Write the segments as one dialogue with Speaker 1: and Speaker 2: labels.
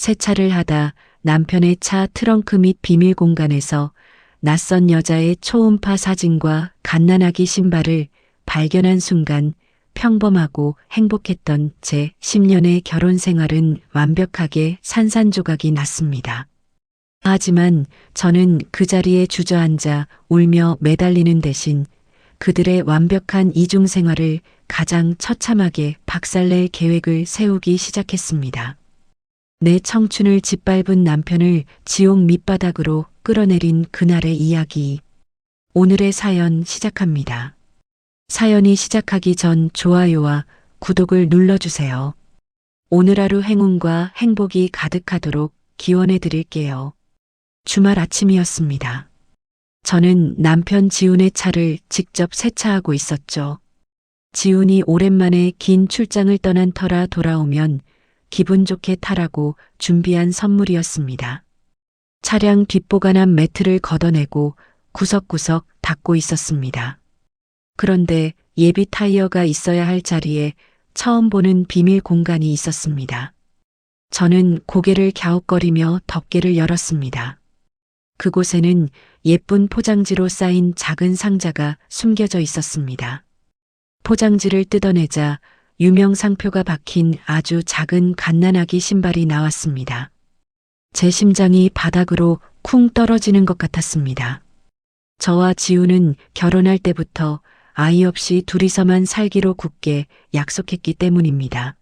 Speaker 1: 세차를 하다 남편의 차 트렁크 및 비밀 공간에서 낯선 여자의 초음파 사진과 갓난아기 신발을 발견한 순간 평범하고 행복했던 제 10년의 결혼 생활은 완벽하게 산산조각이 났습니다. 하지만 저는 그 자리에 주저앉아 울며 매달리는 대신 그들의 완벽한 이중 생활을 가장 처참하게 박살낼 계획을 세우기 시작했습니다. 내 청춘을 짓밟은 남편을 지옥 밑바닥으로 끌어내린 그날의 이야기. 오늘의 사연 시작합니다. 사연이 시작하기 전 좋아요와 구독을 눌러주세요. 오늘 하루 행운과 행복이 가득하도록 기원해 드릴게요. 주말 아침이었습니다. 저는 남편 지훈의 차를 직접 세차하고 있었죠. 지훈이 오랜만에 긴 출장을 떠난 터라 돌아오면 기분 좋게 타라고 준비한 선물이었습니다. 차량 뒷보관한 매트를 걷어내고 구석구석 닦고 있었습니다. 그런데 예비 타이어가 있어야 할 자리에 처음 보는 비밀 공간이 있었습니다. 저는 고개를 갸웃거리며 덮개를 열었습니다. 그곳에는 예쁜 포장지로 쌓인 작은 상자가 숨겨져 있었습니다. 포장지를 뜯어내자 유명 상표가 박힌 아주 작은 갓난아기 신발이 나왔습니다. 제 심장이 바닥으로 쿵 떨어지는 것 같았습니다. 저와 지우는 결혼할 때부터 아이 없이 둘이서만 살기로 굳게 약속했기 때문입니다.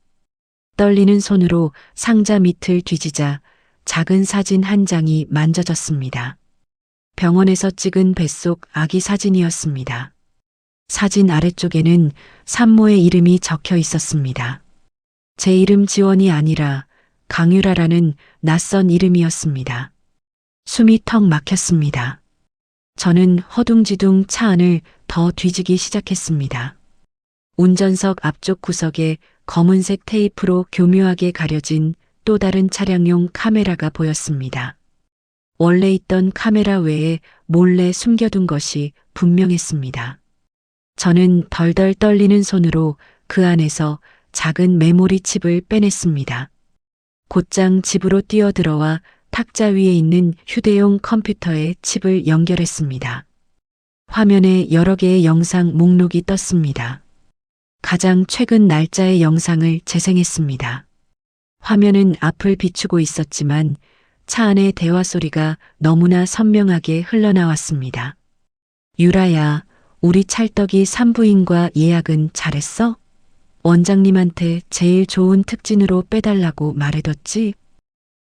Speaker 1: 떨리는 손으로 상자 밑을 뒤지자 작은 사진 한 장이 만져졌습니다. 병원에서 찍은 뱃속 아기 사진이었습니다. 사진 아래쪽에는 산모의 이름이 적혀 있었습니다. 제 이름 지원이 아니라 강유라라는 낯선 이름이었습니다. 숨이 턱 막혔습니다. 저는 허둥지둥 차 안을 더 뒤지기 시작했습니다. 운전석 앞쪽 구석에 검은색 테이프로 교묘하게 가려진 또 다른 차량용 카메라가 보였습니다. 원래 있던 카메라 외에 몰래 숨겨둔 것이 분명했습니다. 저는 덜덜 떨리는 손으로 그 안에서 작은 메모리 칩을 빼냈습니다. 곧장 집으로 뛰어들어와 탁자 위에 있는 휴대용 컴퓨터에 칩을 연결했습니다. 화면에 여러 개의 영상 목록이 떴습니다. 가장 최근 날짜의 영상을 재생했습니다. 화면은 앞을 비추고 있었지만 차 안의 대화 소리가 너무나 선명하게 흘러나왔습니다. 유라야, 우리 찰떡이 산부인과 예약은 잘했어? 원장님한테 제일 좋은 특진으로 빼달라고 말해뒀지?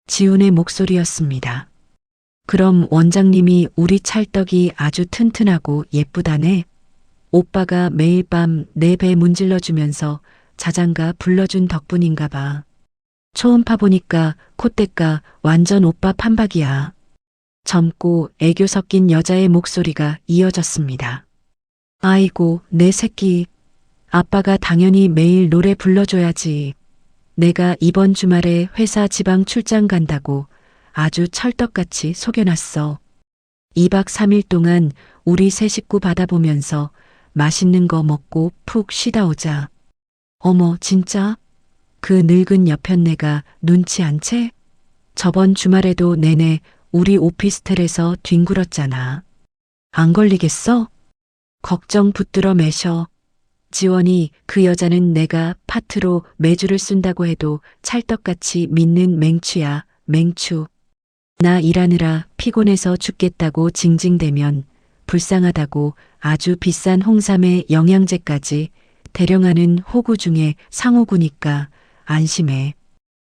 Speaker 1: 지훈의 목소리였습니다. 그럼 원장님이 우리 찰떡이 아주 튼튼하고 예쁘다네. 오빠가 매일 밤 내 배 문질러주면서 자장가 불러준 덕분인가 봐. 초음파 보니까 콧대가 완전 오빠 판박이야. 젊고 애교 섞인 여자의 목소리가 이어졌습니다. 아이고, 내 새끼. 아빠가 당연히 매일 노래 불러줘야지. 내가 이번 주말에 회사 지방 출장 간다고 아주 찰떡같이 속여놨어. 2박 3일 동안 우리 세 식구 받아보면서 맛있는 거 먹고 푹 쉬다 오자. 어머, 진짜? 그 늙은 여편네가 눈치 안 채? 저번 주말에도 내내 우리 오피스텔에서 뒹굴었잖아. 안 걸리겠어? 걱정 붙들어 매셔. 지원이 그 여자는 내가 파트로 매주를 쓴다고 해도 찰떡같이 믿는 맹추야, 맹추. 나 일하느라 피곤해서 죽겠다고 징징대면 불쌍하다고 아주 비싼 홍삼에 영양제까지 대령하는 호구 중에 상호구니까 안심해.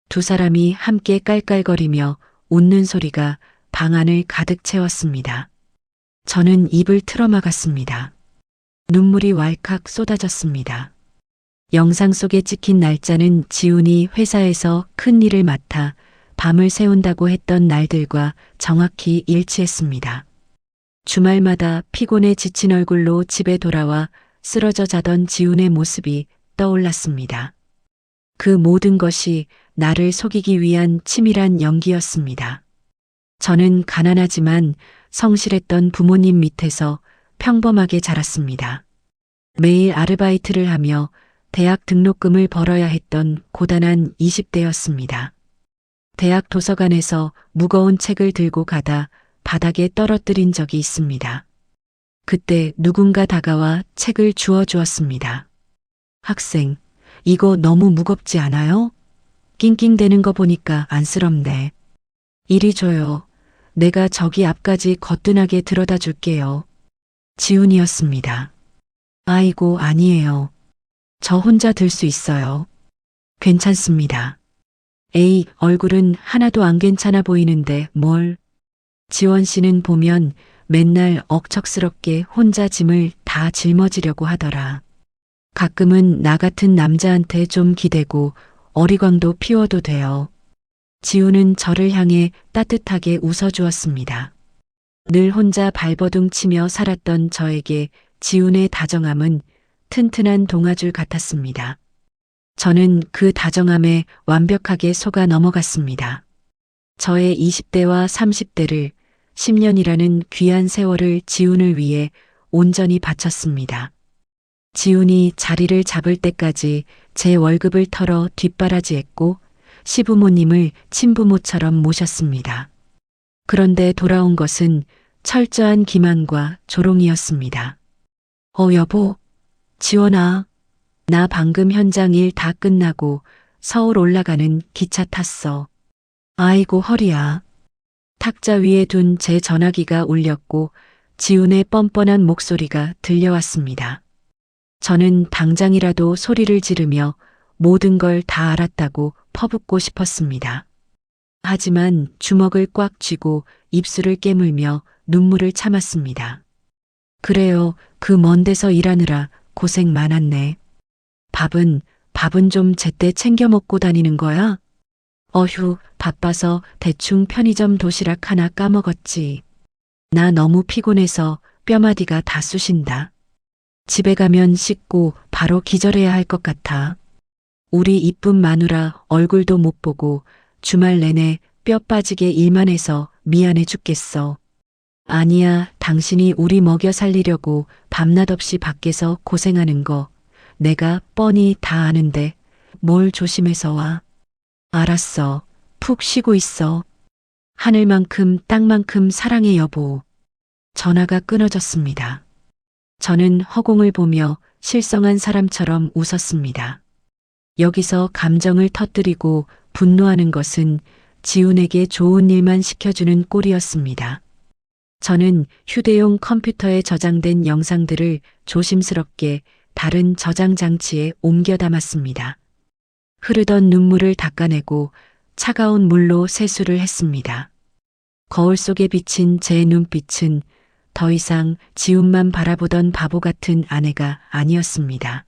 Speaker 1: 두 사람이 함께 깔깔거리며 웃는 소리가 방 안을 가득 채웠습니다. 저는 입을 틀어막았습니다. 눈물이 왈칵 쏟아졌습니다. 영상 속에 찍힌 날짜는 지훈이 회사에서 큰 일을 맡아 밤을 새운다고 했던 날들과 정확히 일치했습니다. 주말마다 피곤해 지친 얼굴로 집에 돌아와 쓰러져 자던 지훈의 모습이 떠올랐습니다. 그 모든 것이 나를 속이기 위한 치밀한 연기였습니다. 저는 가난하지만 성실했던 부모님 밑에서 평범하게 자랐습니다. 매일 아르바이트를 하며 대학 등록금을 벌어야 했던 고단한 20대였습니다. 대학 도서관에서 무거운 책을 들고 가다 바닥에 떨어뜨린 적이 있습니다. 그때 누군가 다가와 책을 주워 주었습니다. 학생, 이거 너무 무겁지 않아요? 낑낑대는 거 보니까 안쓰럽네. 이리 줘요. 내가 저기 앞까지 거뜬하게 들어다 줄게요. 지훈이었습니다. 아이고, 아니에요. 저 혼자 들 수 있어요. 괜찮습니다. 에이, 얼굴은 하나도 안 괜찮아 보이는데 뭘. 지원 씨는 보면 맨날 억척스럽게 혼자 짐을 다 짊어지려고 하더라. 가끔은 나 같은 남자한테 좀 기대고 어리광도 피워도 돼요. 지우는 저를 향해 따뜻하게 웃어주었습니다. 늘 혼자 발버둥 치며 살았던 저에게 지훈의 다정함은 튼튼한 동아줄 같았습니다. 저는 그 다정함에 완벽하게 속아 넘어갔습니다. 저의 20대와 30대를 10년이라는 귀한 세월을 지훈을 위해 온전히 바쳤습니다. 지훈이 자리를 잡을 때까지 제 월급을 털어 뒷바라지했고 시부모님을 친부모처럼 모셨습니다. 그런데 돌아온 것은 철저한 기만과 조롱이었습니다. 여보, 지원아, 나 방금 현장 일 다 끝나고 서울 올라가는 기차 탔어. 아이고 허리야. 탁자 위에 둔 제 전화기가 울렸고 지훈의 뻔뻔한 목소리가 들려왔습니다. 저는 당장이라도 소리를 지르며 모든 걸 다 알았다고 퍼붓고 싶었습니다. 하지만 주먹을 꽉 쥐고 입술을 깨물며 눈물을 참았습니다. 그래요, 그 먼 데서 일하느라 고생 많았네. 밥은 좀 제때 챙겨 먹고 다니는 거야? 어휴, 바빠서 대충 편의점 도시락 하나 까먹었지. 나 너무 피곤해서 뼈마디가 다 쑤신다. 집에 가면 씻고 바로 기절해야 할 것 같아. 우리 이쁜 마누라 얼굴도 못 보고 주말 내내 뼈 빠지게 일만 해서 미안해 죽겠어. 아니야, 당신이 우리 먹여 살리려고 밤낮 없이 밖에서 고생하는 거 내가 뻔히 다 아는데 뭘 조심해서 와. 알았어. 푹 쉬고 있어. 하늘만큼 땅만큼 사랑해 여보. 전화가 끊어졌습니다. 저는 허공을 보며 실성한 사람처럼 웃었습니다. 여기서 감정을 터뜨리고 분노하는 것은 지훈에게 좋은 일만 시켜주는 꼴이었습니다. 저는 휴대용 컴퓨터에 저장된 영상들을 조심스럽게 다른 저장 장치에 옮겨 담았습니다. 흐르던 눈물을 닦아내고 차가운 물로 세수를 했습니다. 거울 속에 비친 제 눈빛은 더 이상 지훈만 바라보던 바보 같은 아내가 아니었습니다.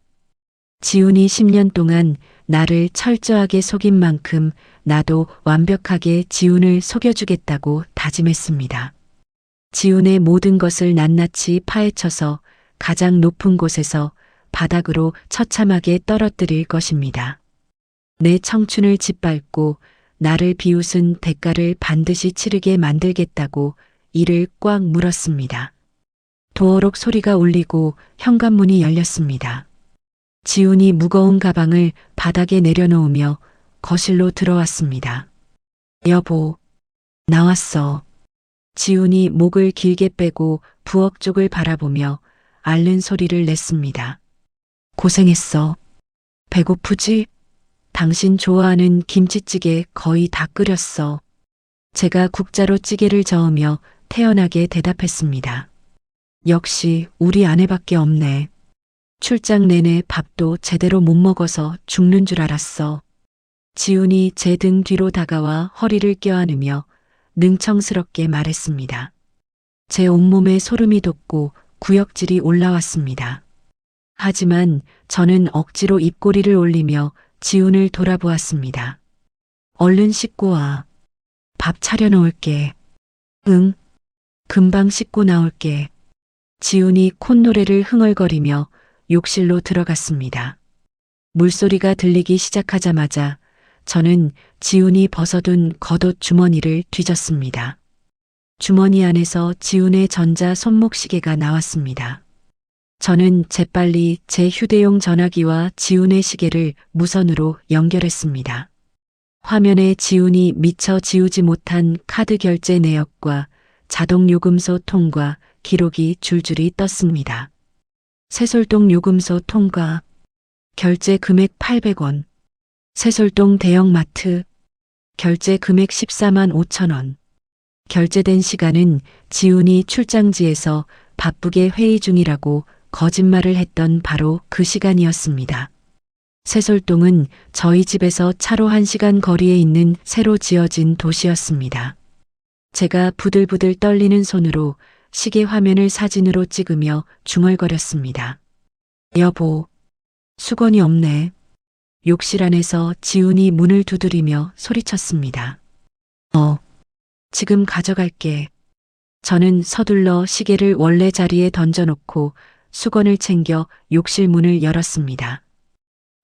Speaker 1: 지훈이 10년 동안 나를 철저하게 속인 만큼 나도 완벽하게 지훈을 속여주겠다고 다짐했습니다. 지훈의 모든 것을 낱낱이 파헤쳐서 가장 높은 곳에서 바닥으로 처참하게 떨어뜨릴 것입니다. 내 청춘을 짓밟고 나를 비웃은 대가를 반드시 치르게 만들겠다고 이를 꽉 물었습니다. 도어록 소리가 울리고 현관문이 열렸습니다. 지훈이 무거운 가방을 바닥에 내려놓으며 거실로 들어왔습니다. 여보, 나왔어. 지훈이 목을 길게 빼고 부엌 쪽을 바라보며 앓는 소리를 냈습니다. 고생했어. 배고프지? 당신 좋아하는 김치찌개 거의 다 끓였어. 제가 국자로 찌개를 저으며 태연하게 대답했습니다. 역시 우리 아내밖에 없네. 출장 내내 밥도 제대로 못 먹어서 죽는 줄 알았어. 지훈이 제 등 뒤로 다가와 허리를 껴안으며 능청스럽게 말했습니다. 제 온몸에 소름이 돋고 구역질이 올라왔습니다. 하지만 저는 억지로 입꼬리를 올리며 지훈을 돌아보았습니다. 얼른 씻고 와. 밥 차려놓을게. 응, 금방 씻고 나올게. 지훈이 콧노래를 흥얼거리며 욕실로 들어갔습니다. 물소리가 들리기 시작하자마자 저는 지훈이 벗어둔 겉옷 주머니를 뒤졌습니다. 주머니 안에서 지훈의 전자 손목시계가 나왔습니다. 저는 재빨리 제 휴대용 전화기와 지훈의 시계를 무선으로 연결했습니다. 화면에 지훈이 미처 지우지 못한 카드 결제 내역과 자동 요금소 통과 기록이 줄줄이 떴습니다. 세솔동 요금소 통과, 결제 금액 800원, 세솔동 대형마트, 결제 금액 14만 5천 원. 결제된 시간은 지훈이 출장지에서 바쁘게 회의 중이라고 거짓말을 했던 바로 그 시간이었습니다. 세솔동은 저희 집에서 차로 1시간 거리에 있는 새로 지어진 도시였습니다. 제가 부들부들 떨리는 손으로 시계 화면을 사진으로 찍으며 중얼거렸습니다. 여보, 수건이 없네. 욕실 안에서 지훈이 문을 두드리며 소리쳤습니다. 지금 가져갈게. 저는 서둘러 시계를 원래 자리에 던져놓고 수건을 챙겨 욕실 문을 열었습니다.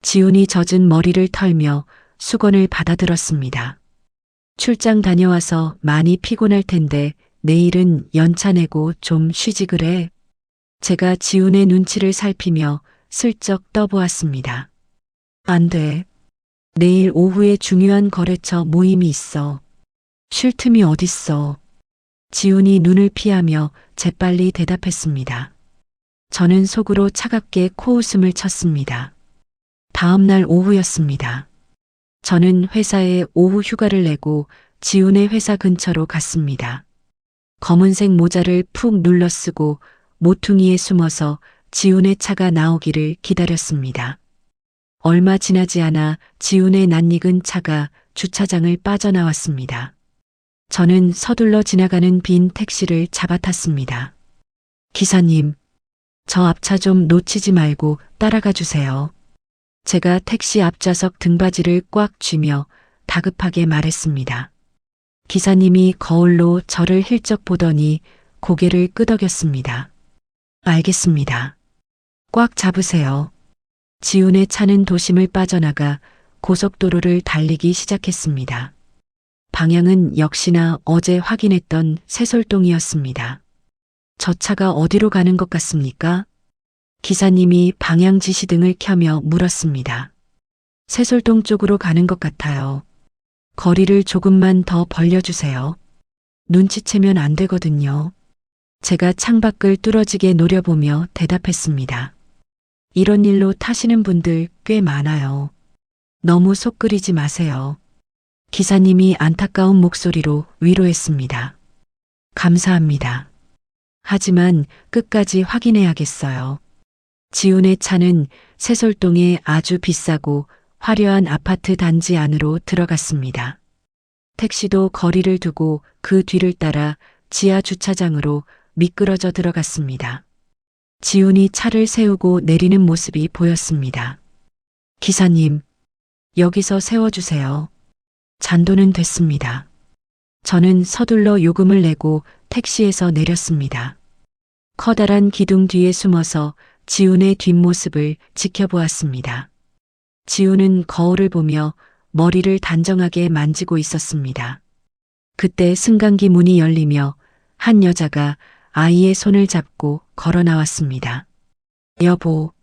Speaker 1: 지훈이 젖은 머리를 털며 수건을 받아들었습니다. 출장 다녀와서 많이 피곤할 텐데 내일은 연차 내고 좀 쉬지 그래. 제가 지훈의 눈치를 살피며 슬쩍 떠보았습니다. 안 돼. 내일 오후에 중요한 거래처 모임이 있어. 쉴 틈이 어딨어. 지훈이 눈을 피하며 재빨리 대답했습니다. 저는 속으로 차갑게 코웃음을 쳤습니다. 다음 날 오후였습니다. 저는 회사에 오후 휴가를 내고 지훈의 회사 근처로 갔습니다. 검은색 모자를 푹 눌러 쓰고 모퉁이에 숨어서 지훈의 차가 나오기를 기다렸습니다. 얼마 지나지 않아 지훈의 낯익은 차가 주차장을 빠져나왔습니다. 저는 서둘러 지나가는 빈 택시를 잡아탔습니다. 기사님, 저 앞차 좀 놓치지 말고 따라가 주세요. 제가 택시 앞좌석 등받이를 꽉 쥐며 다급하게 말했습니다. 기사님이 거울로 저를 힐쩍 보더니 고개를 끄덕였습니다. 알겠습니다. 꽉 잡으세요. 지훈의 차는 도심을 빠져나가 고속도로를 달리기 시작했습니다. 방향은 역시나 어제 확인했던 세솔동이었습니다. 저 차가 어디로 가는 것 같습니까? 기사님이 방향 지시등을 켜며 물었습니다. 세솔동 쪽으로 가는 것 같아요. 거리를 조금만 더 벌려주세요. 눈치채면 안 되거든요. 제가 창밖을 뚫어지게 노려보며 대답했습니다. 이런 일로 타시는 분들 꽤 많아요. 너무 속 끓이지 마세요. 기사님이 안타까운 목소리로 위로했습니다. 감사합니다. 하지만 끝까지 확인해야겠어요. 지훈의 차는 세솔동의 아주 비싸고 화려한 아파트 단지 안으로 들어갔습니다. 택시도 거리를 두고 그 뒤를 따라 지하 주차장으로 미끄러져 들어갔습니다. 지훈이 차를 세우고 내리는 모습이 보였습니다. 기사님, 여기서 세워주세요. 잔도는 됐습니다. 저는 서둘러 요금을 내고 택시에서 내렸습니다. 커다란 기둥 뒤에 숨어서 지훈의 뒷모습을 지켜보았습니다. 지훈은 거울을 보며 머리를 단정하게 만지고 있었습니다. 그때 승강기 문이 열리며 한 여자가 아이의 손을 잡고 걸어 나왔습니다. 여보.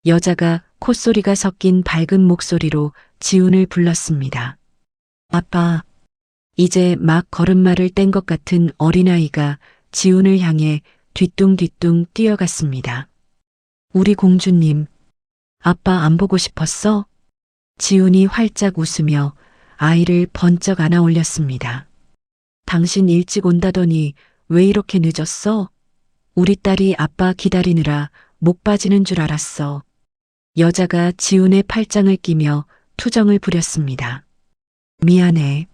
Speaker 1: 여자가 콧소리가 섞인 밝은 목소리로 지훈을 불렀습니다. 아빠. 이제 막 걸음마를 뗀 것 같은 어린아이가 지훈을 향해 뒤뚱뒤뚱 뛰어갔습니다. 우리 공주님, 아빠 안 보고 싶었어? 지훈이 활짝 웃으며 아이를 번쩍 안아 올렸습니다. 당신 일찍 온다더니 왜 이렇게 늦었어? 우리 딸이 아빠 기다리느라 목 빠지는 줄 알았어. 여자가 지훈의 팔짱을 끼며 투정을 부렸습니다. 미안해.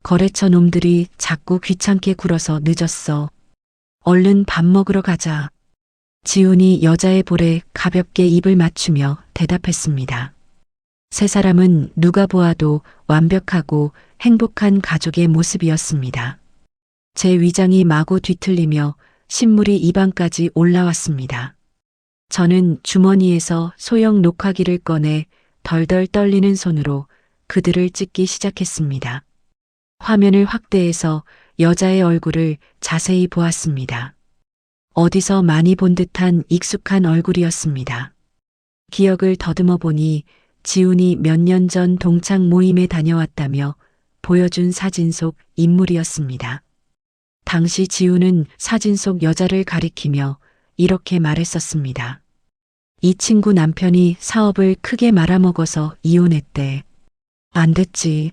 Speaker 1: 거래처 놈들이 자꾸 귀찮게 굴어서 늦었어. 얼른 밥 먹으러 가자. 지훈이 여자의 볼에 가볍게 입을 맞추며 대답했습니다. 세 사람은 누가 보아도 완벽하고 행복한 가족의 모습이었습니다. 제 위장이 마구 뒤틀리며 신물이 입안까지 올라왔습니다. 저는 주머니에서 소형 녹화기를 꺼내 덜덜 떨리는 손으로 그들을 찍기 시작했습니다. 화면을 확대해서 여자의 얼굴을 자세히 보았습니다. 어디서 많이 본 듯한 익숙한 얼굴이었습니다. 기억을 더듬어 보니 지훈이 몇 년 전 동창 모임에 다녀왔다며 보여준 사진 속 인물이었습니다. 당시 지훈은 사진 속 여자를 가리키며 이렇게 말했었습니다. 이 친구 남편이 사업을 크게 말아먹어서 이혼했대. 안 됐지.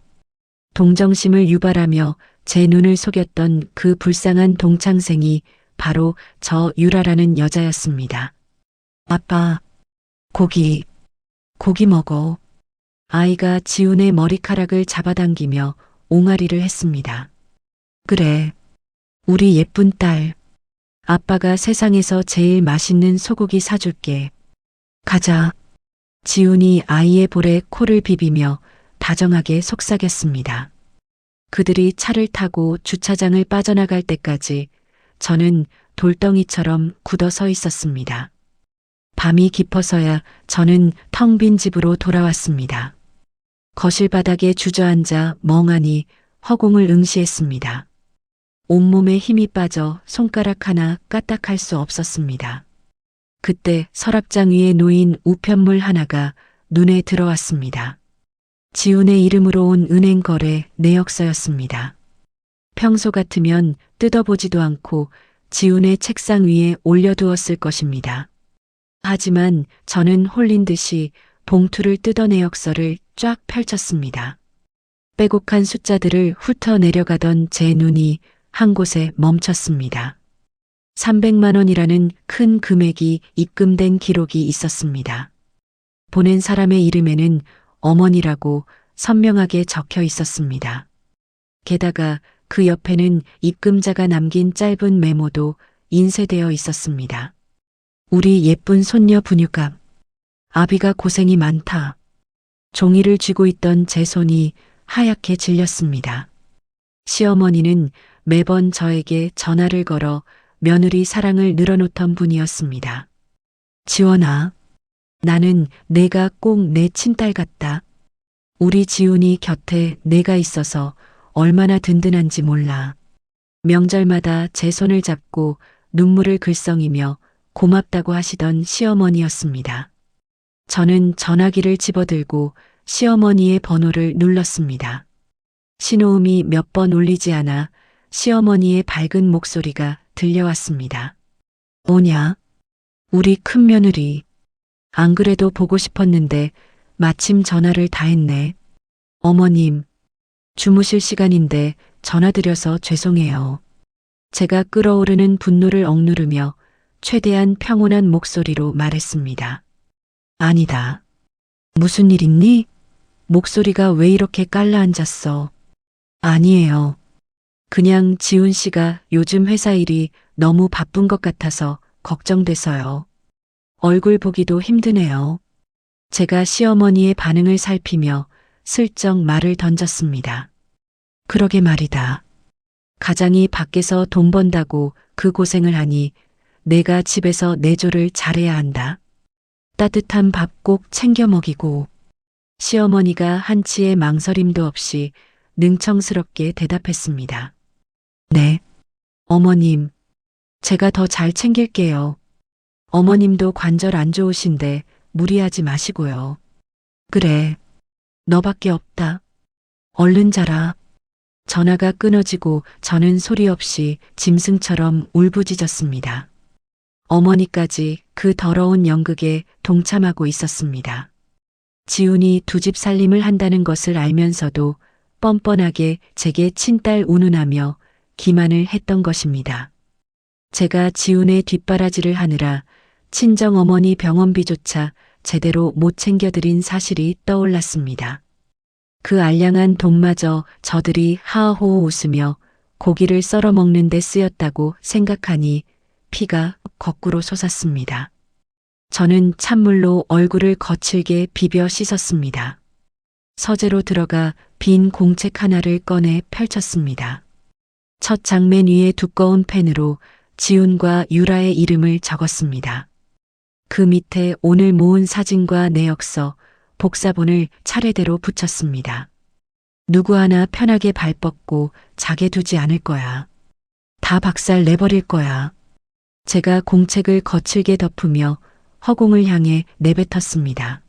Speaker 1: 동정심을 유발하며 제 눈을 속였던 그 불쌍한 동창생이 바로 저 유라라는 여자였습니다. 아빠, 고기 먹어. 아이가 지훈의 머리카락을 잡아당기며 옹알이를 했습니다. 그래, 우리 예쁜 딸. 아빠가 세상에서 제일 맛있는 소고기 사줄게. 가자. 지훈이 아이의 볼에 코를 비비며 다정하게 속삭였습니다. 그들이 차를 타고 주차장을 빠져나갈 때까지 저는 돌덩이처럼 굳어 서 있었습니다. 밤이 깊어서야 저는 텅 빈 집으로 돌아왔습니다. 거실 바닥에 주저앉아 멍하니 허공을 응시했습니다. 온몸에 힘이 빠져 손가락 하나 까딱할 수 없었습니다. 그때 서랍장 위에 놓인 우편물 하나가 눈에 들어왔습니다. 지훈의 이름으로 온 은행 거래 내역서였습니다. 평소 같으면 뜯어보지도 않고 지훈의 책상 위에 올려두었을 것입니다. 하지만 저는 홀린 듯이 봉투를 뜯어 내역서를 쫙 펼쳤습니다. 빼곡한 숫자들을 훑어 내려가던 제 눈이 한 곳에 멈췄습니다. 300만 원이라는 큰 금액이 입금된 기록이 있었습니다. 보낸 사람의 이름에는 어머니라고 선명하게 적혀 있었습니다. 게다가 그 옆에는 입금자가 남긴 짧은 메모도 인쇄되어 있었습니다. 우리 예쁜 손녀 분유값. 아비가 고생이 많다. 종이를 쥐고 있던 제 손이 하얗게 질렸습니다. 시어머니는 매번 저에게 전화를 걸어 며느리 사랑을 늘어놓던 분이었습니다. 지원아, 나는 내가 꼭 내 친딸 같다. 우리 지훈이 곁에 내가 있어서 얼마나 든든한지 몰라. 명절마다 제 손을 잡고 눈물을 글썽이며 고맙다고 하시던 시어머니였습니다. 저는 전화기를 집어들고 시어머니의 번호를 눌렀습니다. 신호음이 몇 번 울리지 않아 시어머니의 밝은 목소리가 들려왔습니다. 뭐냐? 우리 큰며느리. 안 그래도 보고 싶었는데 마침 전화를 다 했네. 어머님, 주무실 시간인데 전화드려서 죄송해요. 제가 끓어오르는 분노를 억누르며 최대한 평온한 목소리로 말했습니다. 아니다. 무슨 일 있니? 목소리가 왜 이렇게 깔라앉았어? 아니에요. 그냥 지훈 씨가 요즘 회사 일이 너무 바쁜 것 같아서 걱정돼서요. 얼굴 보기도 힘드네요. 제가 시어머니의 반응을 살피며 슬쩍 말을 던졌습니다. 그러게 말이다. 가장이 밖에서 돈 번다고 그 고생을 하니 내가 집에서 내조를 잘해야 한다. 따뜻한 밥 꼭 챙겨 먹이고. 시어머니가 한치의 망설임도 없이 능청스럽게 대답했습니다. 네, 어머님, 제가 더 잘 챙길게요. 어머님도 관절 안 좋으신데 무리하지 마시고요. 그래, 너밖에 없다. 얼른 자라. 전화가 끊어지고 저는 소리 없이 짐승처럼 울부짖었습니다. 어머니까지 그 더러운 연극에 동참하고 있었습니다. 지훈이 두 집 살림을 한다는 것을 알면서도 뻔뻔하게 제게 친딸 운운하며 기만을 했던 것입니다. 제가 지훈의 뒷바라지를 하느라 친정어머니 병원비조차 제대로 못 챙겨드린 사실이 떠올랐습니다. 그 알량한 돈마저 저들이 하하호호 웃으며 고기를 썰어 먹는 데 쓰였다고 생각하니 피가 거꾸로 솟았습니다. 저는 찬물로 얼굴을 거칠게 비벼 씻었습니다. 서재로 들어가 빈 공책 하나를 꺼내 펼쳤습니다. 첫 장면 위에 두꺼운 펜으로 지훈과 유라의 이름을 적었습니다. 그 밑에 오늘 모은 사진과 내역서, 복사본을 차례대로 붙였습니다. 누구 하나 편하게 발 뻗고 자게 두지 않을 거야. 다 박살 내버릴 거야. 제가 공책을 거칠게 덮으며 허공을 향해 내뱉었습니다.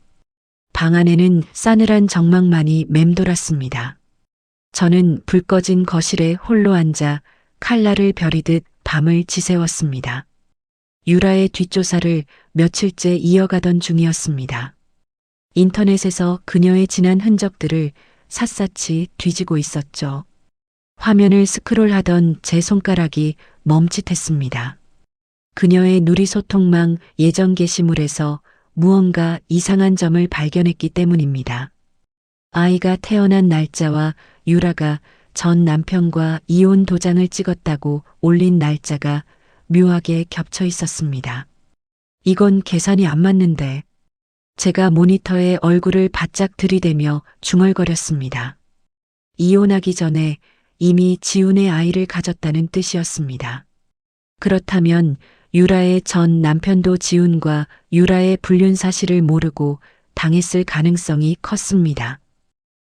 Speaker 1: 방 안에는 싸늘한 정막만이 맴돌았습니다. 저는 불 꺼진 거실에 홀로 앉아 칼날을 벼리듯 밤을 지새웠습니다. 유라의 뒷조사를 며칠째 이어가던 중이었습니다. 인터넷에서 그녀의 지난 흔적들을 샅샅이 뒤지고 있었죠. 화면을 스크롤하던 제 손가락이 멈칫했습니다. 그녀의 누리소통망 예전 게시물에서 무언가 이상한 점을 발견했기 때문입니다. 아이가 태어난 날짜와 유라가 전 남편과 이혼 도장을 찍었다고 올린 날짜가 묘하게 겹쳐 있었습니다. 이건 계산이 안 맞는데. 제가 모니터에 얼굴을 바짝 들이대며 중얼거렸습니다. 이혼하기 전에 이미 지훈의 아이를 가졌다는 뜻이었습니다. 그렇다면 유라의 전 남편도 지훈과 유라의 불륜 사실을 모르고 당했을 가능성이 컸습니다.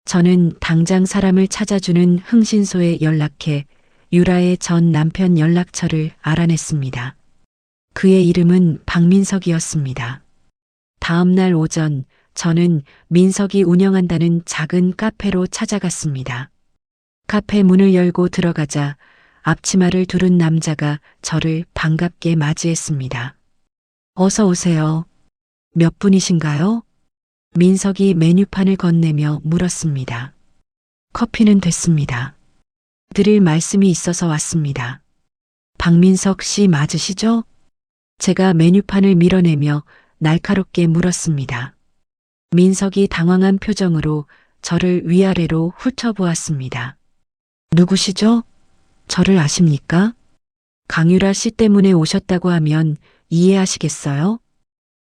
Speaker 1: 저는 당장 사람을 찾아주는 흥신소에 연락해 유라의 전 남편 연락처를 알아냈습니다. 그의 이름은 박민석이었습니다. 다음 날 오전 저는 민석이 운영한다는 작은 카페로 찾아갔습니다. 카페 문을 열고 들어가자 앞치마를 두른 남자가 저를 반갑게 맞이했습니다. 어서 오세요. 몇 분이신가요? 민석이 메뉴판을 건네며 물었습니다. 커피는 됐습니다. 드릴 말씀이 있어서 왔습니다. 박민석 씨 맞으시죠? 제가 메뉴판을 밀어내며 날카롭게 물었습니다. 민석이 당황한 표정으로 저를 위아래로 훑어보았습니다. 누구시죠? 저를 아십니까? 강유라 씨 때문에 오셨다고 하면 이해하시겠어요?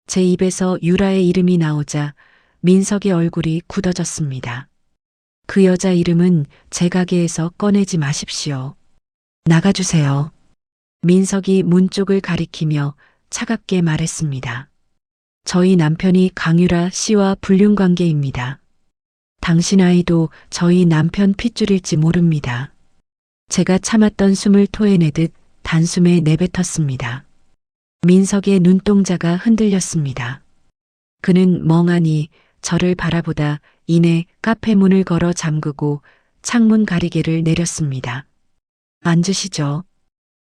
Speaker 1: 제 입에서 유라의 이름이 나오자 민석의 얼굴이 굳어졌습니다. 그 여자 이름은 제 가게에서 꺼내지 마십시오. 나가주세요. 민석이 문 쪽을 가리키며 차갑게 말했습니다. 저희 남편이 강유라 씨와 불륜 관계입니다. 당신 아이도 저희 남편 핏줄일지 모릅니다. 제가 참았던 숨을 토해내듯 단숨에 내뱉었습니다. 민석의 눈동자가 흔들렸습니다. 그는 멍하니 저를 바라보다 이내 카페 문을 걸어 잠그고 창문 가리개를 내렸습니다. 앉으시죠.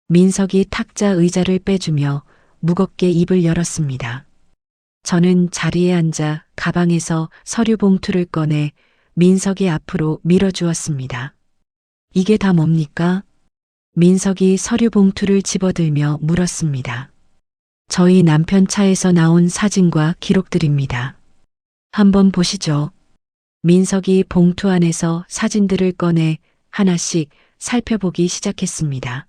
Speaker 1: 민석이 탁자 의자를 빼주며 무겁게 입을 열었습니다. 저는 자리에 앉아 가방에서 서류 봉투를 꺼내 민석이 앞으로 밀어주었습니다. 이게 다 뭡니까? 민석이 서류 봉투를 집어들며 물었습니다. 저희 남편 차에서 나온 사진과 기록들입니다. 한번 보시죠. 민석이 봉투 안에서 사진들을 꺼내 하나씩 살펴보기 시작했습니다.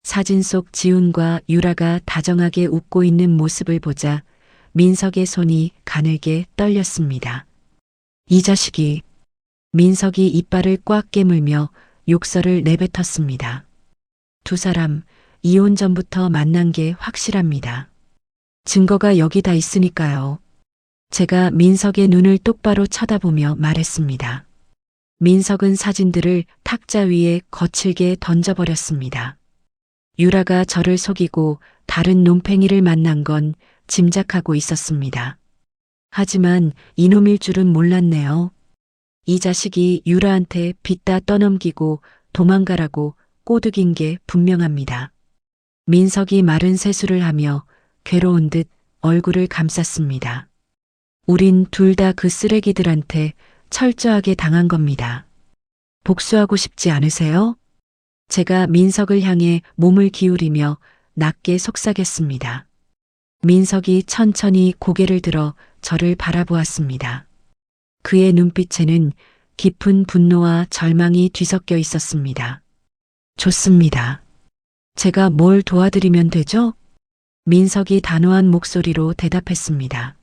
Speaker 1: 사진 속 지훈과 유라가 다정하게 웃고 있는 모습을 보자 민석의 손이 가늘게 떨렸습니다. 이 자식이. 민석이 이빨을 꽉 깨물며 욕설을 내뱉었습니다. 두 사람 이혼 전부터 만난 게 확실합니다. 증거가 여기 다 있으니까요. 제가 민석의 눈을 똑바로 쳐다보며 말했습니다. 민석은 사진들을 탁자 위에 거칠게 던져버렸습니다. 유라가 저를 속이고 다른 놈팽이를 만난 건 짐작하고 있었습니다. 하지만 이놈일 줄은 몰랐네요. 이 자식이 유라한테 빚다 떠넘기고 도망가라고 꼬드긴 게 분명합니다. 민석이 마른 세수를 하며 괴로운 듯 얼굴을 감쌌습니다. 우린 둘 다 그 쓰레기들한테 철저하게 당한 겁니다. 복수하고 싶지 않으세요? 제가 민석을 향해 몸을 기울이며 낮게 속삭였습니다. 민석이 천천히 고개를 들어 저를 바라보았습니다. 그의 눈빛에는 깊은 분노와 절망이 뒤섞여 있었습니다. 좋습니다. 제가 뭘 도와드리면 되죠? 민석이 단호한 목소리로 대답했습니다.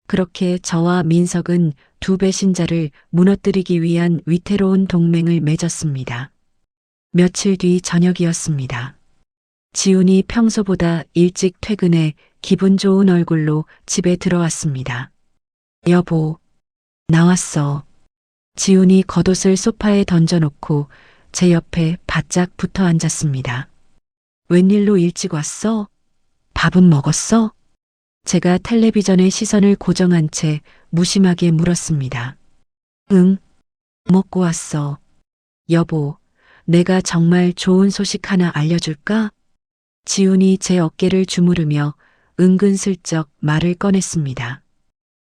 Speaker 1: 그렇게 저와 민석은 두 배신자를 무너뜨리기 위한 위태로운 동맹을 맺었습니다. 며칠 뒤 저녁이었습니다. 지훈이 평소보다 일찍 퇴근해 기분 좋은 얼굴로 집에 들어왔습니다. 여보, 나왔어. 지훈이 겉옷을 소파에 던져놓고 제 옆에 바짝 붙어 앉았습니다. 웬일로 일찍 왔어? 밥은 먹었어? 제가 텔레비전에 시선을 고정한 채 무심하게 물었습니다. 응, 먹고 왔어. 여보, 내가 정말 좋은 소식 하나 알려줄까? 지훈이 제 어깨를 주무르며 은근슬쩍 말을 꺼냈습니다.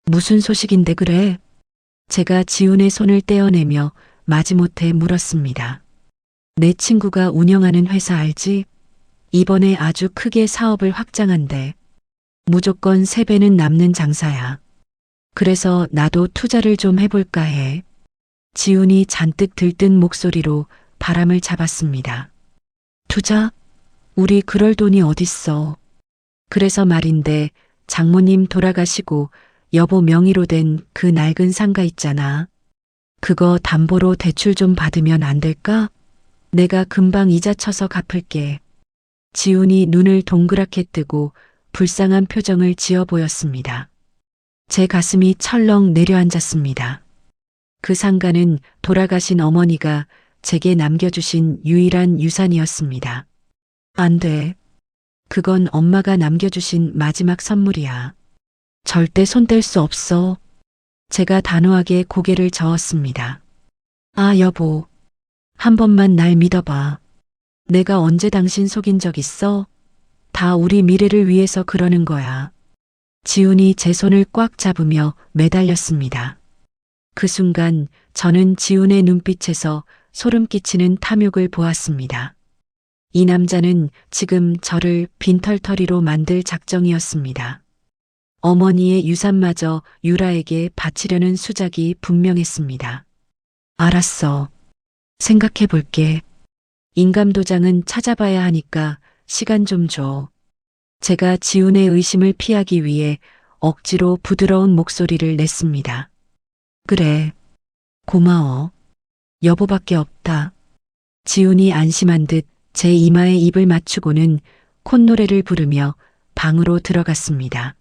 Speaker 1: 무슨 소식인데 그래? 제가 지훈의 손을 떼어내며 마지못해 물었습니다. 내 친구가 운영하는 회사 알지? 이번에 아주 크게 사업을 확장한대. 무조건 3배는 남는 장사야. 그래서 나도 투자를 좀 해볼까 해. 지훈이 잔뜩 들뜬 목소리로 바람을 잡았습니다. 투자? 우리 그럴 돈이 어딨어. 그래서 말인데 장모님 돌아가시고 여보 명의로 된 그 낡은 상가 있잖아. 그거 담보로 대출 좀 받으면 안 될까? 내가 금방 이자 쳐서 갚을게. 지훈이 눈을 동그랗게 뜨고 불쌍한 표정을 지어 보였습니다. 제 가슴이 철렁 내려앉았습니다. 그 상가는 돌아가신 어머니가 제게 남겨주신 유일한 유산이었습니다. 안 돼. 그건 엄마가 남겨주신 마지막 선물이야. 절대 손댈 수 없어. 제가 단호하게 고개를 저었습니다. 아, 여보. 한 번만 날 믿어봐. 내가 언제 당신 속인 적 있어? 다 우리 미래를 위해서 그러는 거야. 지훈이 제 손을 꽉 잡으며 매달렸습니다. 그 순간 저는 지훈의 눈빛에서 소름 끼치는 탐욕을 보았습니다. 이 남자는 지금 저를 빈털터리로 만들 작정이었습니다. 어머니의 유산마저 유라에게 바치려는 수작이 분명했습니다. 알았어. 생각해 볼게. 인감도장은 찾아봐야 하니까 시간 좀 줘. 제가 지훈의 의심을 피하기 위해 억지로 부드러운 목소리를 냈습니다. 그래. 고마워. 여보밖에 없다. 지훈이 안심한 듯 제 이마에 입을 맞추고는 콧노래를 부르며 방으로 들어갔습니다.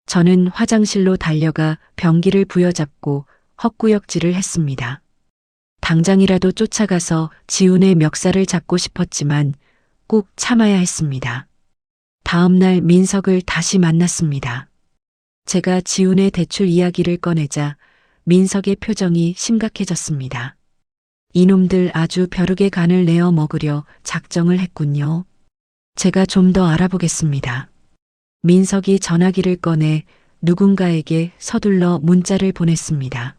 Speaker 1: 저는 화장실로 달려가 변기를 부여잡고 헛구역질을 했습니다. 당장이라도 쫓아가서 지훈의 멱살을 잡고 싶었지만 꼭 참아야 했습니다. 다음 날 민석을 다시 만났습니다. 제가 지훈의 대출 이야기를 꺼내자 민석의 표정이 심각해졌습니다. 이놈들 아주 벼룩의 간을 내어 먹으려 작정을 했군요. 제가 좀 더 알아보겠습니다. 민석이 전화기를 꺼내 누군가에게 서둘러 문자를 보냈습니다.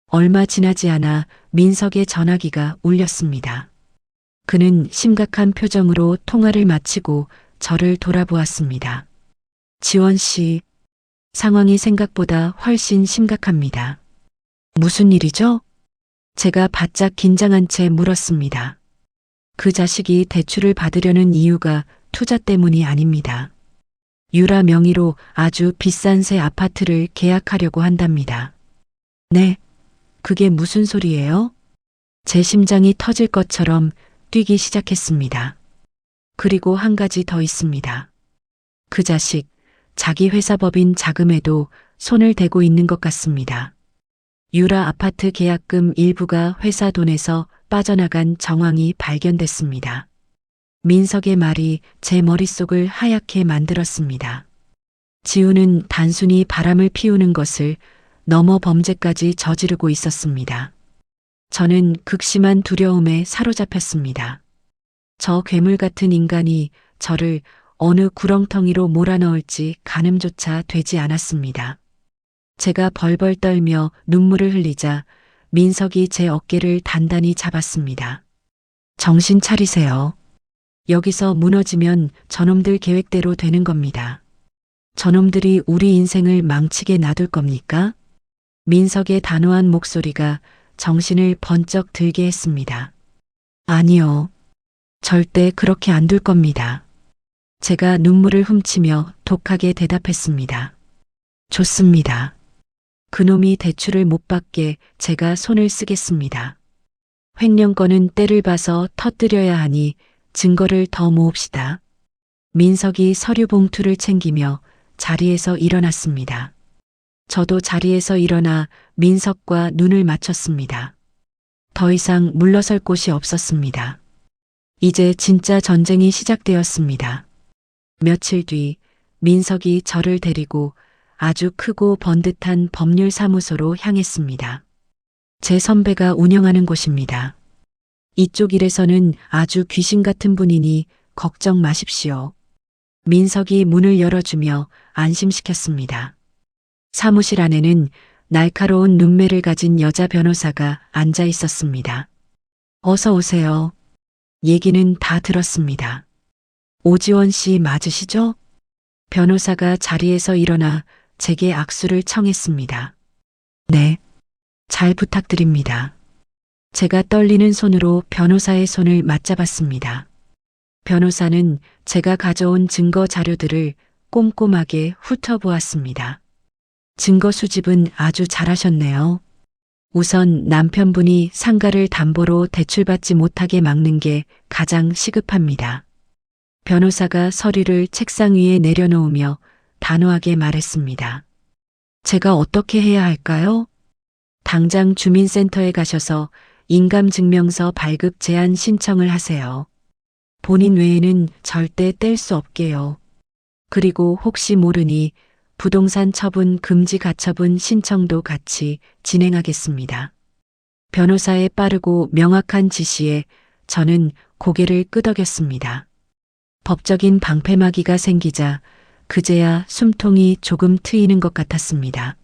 Speaker 1: 얼마 지나지 않아 민석의 전화기가 울렸습니다. 그는 심각한 표정으로 통화를 마치고 저를 돌아보았습니다. 지원 씨, 상황이 생각보다 훨씬 심각합니다. 무슨 일이죠? 제가 바짝 긴장한 채 물었습니다. 그 자식이 대출을 받으려는 이유가 투자 때문이 아닙니다. 유라 명의로 아주 비싼 새 아파트를 계약하려고 한답니다. 네, 그게 무슨 소리예요? 제 심장이 터질 것처럼 뛰기 시작했습니다. 그리고 한 가지 더 있습니다. 그 자식, 자기 회사 법인 자금에도 손을 대고 있는 것 같습니다. 유라 아파트 계약금 일부가 회사 돈에서 빠져나간 정황이 발견됐습니다. 민석의 말이 제 머릿속을 하얗게 만들었습니다. 지훈은 단순히 바람을 피우는 것을 넘어 범죄까지 저지르고 있었습니다. 저는 극심한 두려움에 사로잡혔습니다. 저 괴물 같은 인간이 저를 어느 구렁텅이로 몰아넣을지 가늠조차 되지 않았습니다. 제가 벌벌 떨며 눈물을 흘리자 민석이 제 어깨를 단단히 잡았습니다. 정신 차리세요. 여기서 무너지면 저놈들 계획대로 되는 겁니다. 저놈들이 우리 인생을 망치게 놔둘 겁니까? 민석의 단호한 목소리가 정신을 번쩍 들게 했습니다. 아니요. 절대 그렇게 안 둘 겁니다. 제가 눈물을 훔치며 독하게 대답했습니다. 좋습니다. 그놈이 대출을 못 받게 제가 손을 쓰겠습니다. 횡령권은 때를 봐서 터뜨려야 하니 증거를 더 모읍시다. 민석이 서류 봉투를 챙기며 자리에서 일어났습니다. 저도 자리에서 일어나 민석과 눈을 맞췄습니다. 더 이상 물러설 곳이 없었습니다. 이제 진짜 전쟁이 시작되었습니다. 며칠 뒤 민석이 저를 데리고 아주 크고 번듯한 법률사무소로 향했습니다. 제 선배가 운영하는 곳입니다. 이쪽 일에서는 아주 귀신 같은 분이니 걱정 마십시오. 민석이 문을 열어주며 안심시켰습니다. 사무실 안에는 날카로운 눈매를 가진 여자 변호사가 앉아 있었습니다. 어서 오세요. 얘기는 다 들었습니다. 오지원 씨 맞으시죠? 변호사가 자리에서 일어나 제게 악수를 청했습니다. 네, 잘 부탁드립니다. 제가 떨리는 손으로 변호사의 손을 맞잡았습니다. 변호사는 제가 가져온 증거 자료들을 꼼꼼하게 훑어보았습니다. 증거 수집은 아주 잘하셨네요. 우선 남편분이 상가를 담보로 대출받지 못하게 막는 게 가장 시급합니다. 변호사가 서류를 책상 위에 내려놓으며 단호하게 말했습니다. 제가 어떻게 해야 할까요? 당장 주민센터에 가셔서 인감증명서 발급 제한 신청을 하세요. 본인 외에는 절대 뗄 수 없게요. 그리고 혹시 모르니 부동산 처분 금지 가처분 신청도 같이 진행하겠습니다. 변호사의 빠르고 명확한 지시에 저는 고개를 끄덕였습니다. 법적인 방패막이가 생기자 그제야 숨통이 조금 트이는 것 같았습니다.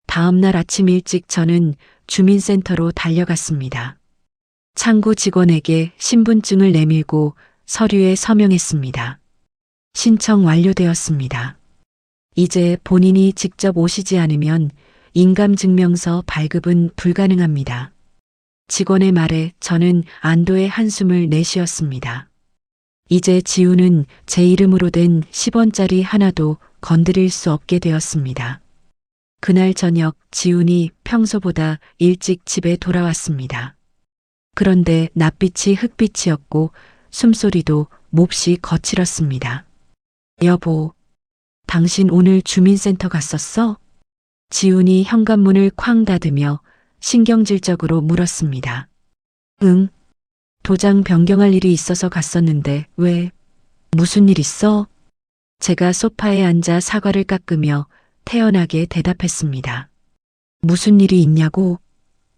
Speaker 1: 다음 날 아침 일찍 저는 주민센터로 달려갔습니다. 창구 직원에게 신분증을 내밀고 서류에 서명했습니다. 신청 완료되었습니다. 이제 본인이 직접 오시지 않으면 인감증명서 발급은 불가능합니다. 직원의 말에 저는 안도의 한숨을 내쉬었습니다. 이제 지우는 제 이름으로 된 10원짜리 하나도 건드릴 수 없게 되었습니다. 그날 저녁 지훈이 평소보다 일찍 집에 돌아왔습니다. 그런데 낯빛이 흑빛이었고 숨소리도 몹시 거칠었습니다. 여보, 당신 오늘 주민센터 갔었어? 지훈이 현관문을 쾅 닫으며 신경질적으로 물었습니다. 응, 도장 변경할 일이 있어서 갔었는데 왜? 무슨 일 있어? 제가 소파에 앉아 사과를 깎으며 태연하게 대답했습니다. 무슨 일이 있냐고?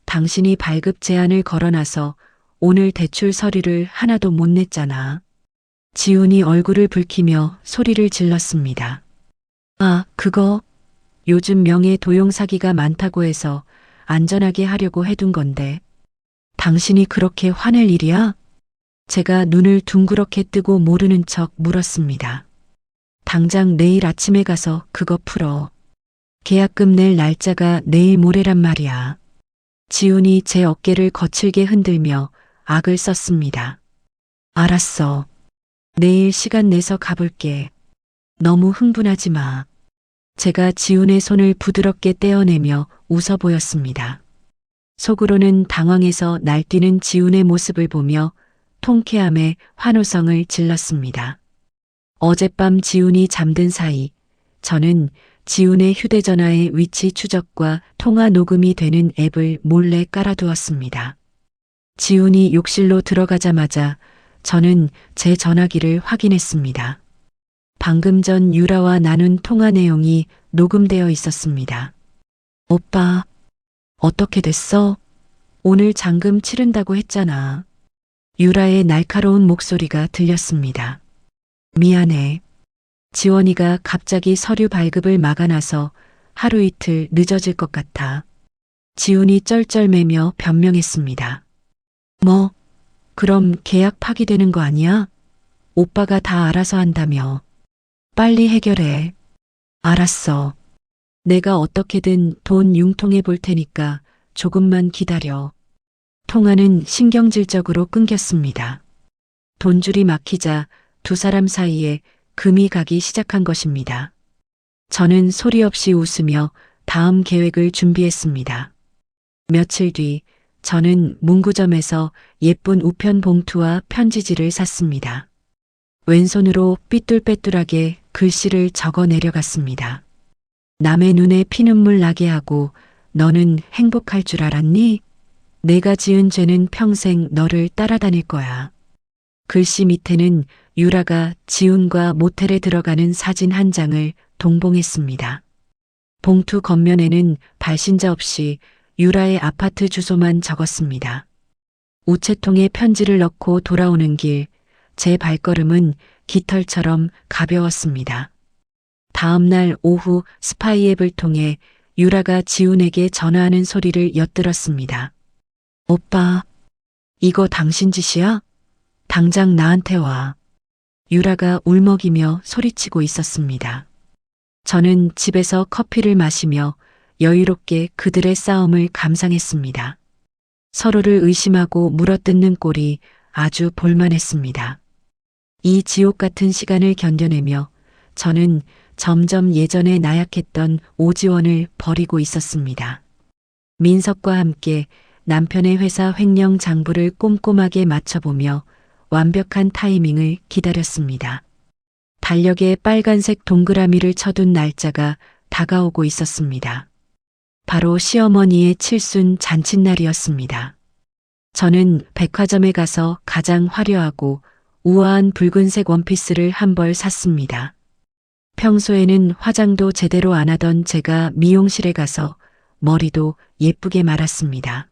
Speaker 1: 당신이 발급 제한을 걸어놔서 오늘 대출 서류를 하나도 못 냈잖아. 지훈이 얼굴을 붉히며 소리를 질렀습니다. 아, 그거 요즘 명예 도용 사기가 많다고 해서 안전하게 하려고 해둔 건데 당신이 그렇게 화낼 일이야? 제가 눈을 둥그렇게 뜨고 모르는 척 물었습니다. 당장 내일 아침에 가서 그거 풀어. 계약금 낼 날짜가 내일 모레란 말이야. 지훈이 제 어깨를 거칠게 흔들며 악을 썼습니다. 알았어. 내일 시간 내서 가볼게. 너무 흥분하지 마. 제가 지훈의 손을 부드럽게 떼어내며 웃어 보였습니다. 속으로는 당황해서 날뛰는 지훈의 모습을 보며 통쾌함에 환호성을 질렀습니다. 어젯밤 지훈이 잠든 사이 저는 지훈의 휴대전화의 위치 추적과 통화 녹음이 되는 앱을 몰래 깔아두었습니다. 지훈이 욕실로 들어가자마자 저는 제 전화기를 확인했습니다. 방금 전 유라와 나눈 통화 내용이 녹음되어 있었습니다. 오빠, 어떻게 됐어? 오늘 잔금 치른다고 했잖아. 유라의 날카로운 목소리가 들렸습니다. 미안해. 지원이가 갑자기 서류 발급을 막아놔서 하루 이틀 늦어질 것 같아. 지훈이 쩔쩔매며 변명했습니다. 뭐, 그럼 계약 파기되는 거 아니야? 오빠가 다 알아서 한다며. 빨리 해결해. 알았어. 내가 어떻게든 돈 융통해 볼 테니까 조금만 기다려. 통화는 신경질적으로 끊겼습니다. 돈줄이 막히자 두 사람 사이에 금이 가기 시작한 것입니다. 저는 소리 없이 웃으며 다음 계획을 준비했습니다. 며칠 뒤 저는 문구점에서 예쁜 우편 봉투와 편지지를 샀습니다. 왼손으로 삐뚤빼뚤하게 글씨를 적어 내려갔습니다. 남의 눈에 피눈물 나게 하고 너는 행복할 줄 알았니? 내가 지은 죄는 평생 너를 따라다닐 거야. 글씨 밑에는 유라가 지훈과 모텔에 들어가는 사진 한 장을 동봉했습니다. 봉투 겉면에는 발신자 없이 유라의 아파트 주소만 적었습니다. 우체통에 편지를 넣고 돌아오는 길, 제 발걸음은 깃털처럼 가벼웠습니다. 다음 날 오후 스파이 앱을 통해 유라가 지훈에게 전화하는 소리를 엿들었습니다. 오빠, 이거 당신 짓이야? 당장 나한테 와. 유라가 울먹이며 소리치고 있었습니다. 저는 집에서 커피를 마시며 여유롭게 그들의 싸움을 감상했습니다. 서로를 의심하고 물어뜯는 꼴이 아주 볼만했습니다. 이 지옥 같은 시간을 견뎌내며 저는 점점 예전에 나약했던 오지원을 버리고 있었습니다. 민석과 함께 남편의 회사 횡령 장부를 꼼꼼하게 맞춰보며 완벽한 타이밍을 기다렸습니다. 달력에 빨간색 동그라미를 쳐둔 날짜가 다가오고 있었습니다. 바로 시어머니의 칠순 잔칫날이었습니다. 저는 백화점에 가서 가장 화려하고 우아한 붉은색 원피스를 한 벌 샀습니다. 평소에는 화장도 제대로 안 하던 제가 미용실에 가서 머리도 예쁘게 말았습니다.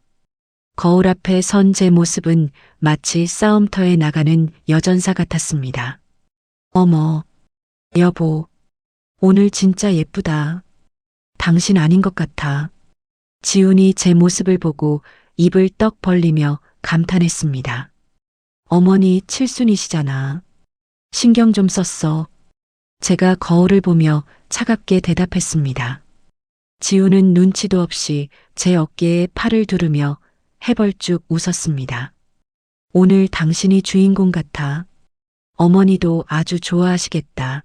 Speaker 1: 거울 앞에 선 제 모습은 마치 싸움터에 나가는 여전사 같았습니다. 어머, 여보, 오늘 진짜 예쁘다. 당신 아닌 것 같아. 지훈이 제 모습을 보고 입을 떡 벌리며 감탄했습니다. 어머니 칠순이시잖아. 신경 좀 썼어. 제가 거울을 보며 차갑게 대답했습니다. 지훈은 눈치도 없이 제 어깨에 팔을 두르며 해벌쭉 웃었습니다. 오늘 당신이 주인공 같아. 어머니도 아주 좋아하시겠다.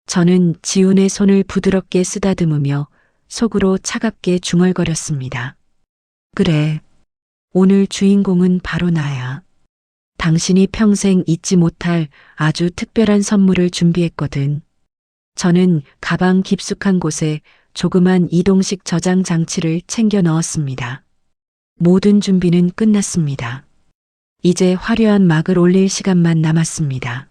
Speaker 1: 저는 지훈의 손을 부드럽게 쓰다듬으며 속으로 차갑게 중얼거렸습니다. 그래, 오늘 주인공은 바로 나야. 당신이 평생 잊지 못할 아주 특별한 선물을 준비했거든. 저는 가방 깊숙한 곳에 조그만 이동식 저장 장치를 챙겨 넣었습니다. 모든 준비는 끝났습니다. 이제 화려한 막을 올릴 시간만 남았습니다.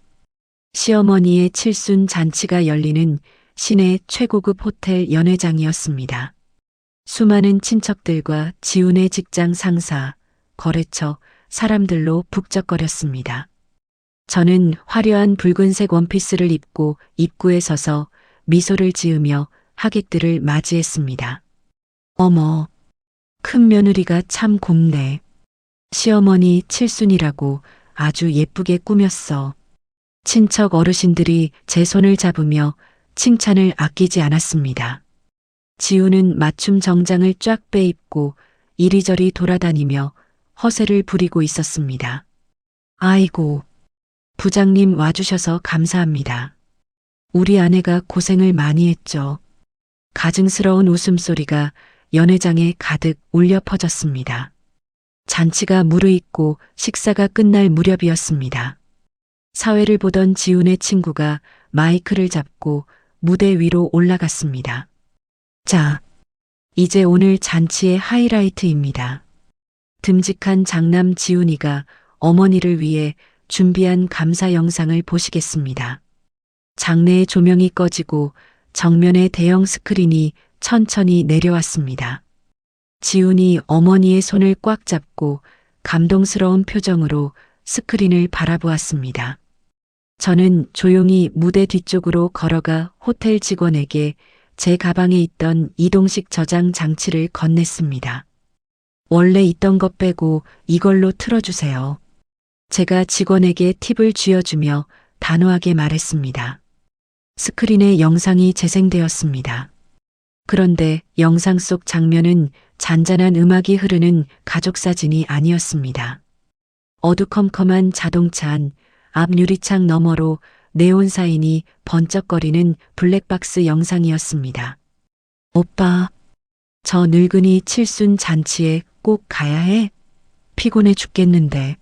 Speaker 1: 시어머니의 칠순 잔치가 열리는 시내 최고급 호텔 연회장이었습니다. 수많은 친척들과 지훈의 직장 상사, 거래처, 사람들로 북적거렸습니다. 저는 화려한 붉은색 원피스를 입고 입구에 서서 미소를 지으며 하객들을 맞이했습니다. 어머, 큰 며느리가 참 곱네. 시어머니 칠순이라고 아주 예쁘게 꾸몄어. 친척 어르신들이 제 손을 잡으며 칭찬을 아끼지 않았습니다. 지훈은 맞춤 정장을 쫙 빼입고 이리저리 돌아다니며 허세를 부리고 있었습니다. 아이고, 부장님 와주셔서 감사합니다. 우리 아내가 고생을 많이 했죠. 가증스러운 웃음소리가 연회장에 가득 울려 퍼졌습니다. 잔치가 무르익고 식사가 끝날 무렵이었습니다. 사회를 보던 지훈의 친구가 마이크를 잡고 무대 위로 올라갔습니다. 자, 이제 오늘 잔치의 하이라이트입니다. 듬직한 장남 지훈이가 어머니를 위해 준비한 감사 영상을 보시겠습니다. 장내의 조명이 꺼지고 정면의 대형 스크린이 천천히 내려왔습니다. 지훈이 어머니의 손을 꽉 잡고 감동스러운 표정으로 스크린을 바라보았습니다. 저는 조용히 무대 뒤쪽으로 걸어가 호텔 직원에게 제 가방에 있던 이동식 저장 장치를 건넸습니다. 원래 있던 것 빼고 이걸로 틀어주세요. 제가 직원에게 팁을 쥐어주며 단호하게 말했습니다. 스크린에 영상이 재생되었습니다. 그런데 영상 속 장면은 잔잔한 음악이 흐르는 가족 사진이 아니었습니다. 어두컴컴한 자동차 안, 앞 유리창 너머로 네온 사인이 번쩍거리는 블랙박스 영상이었습니다. 오빠, 저 늙은이 칠순 잔치에 꼭 가야 해? 피곤해 죽겠는데.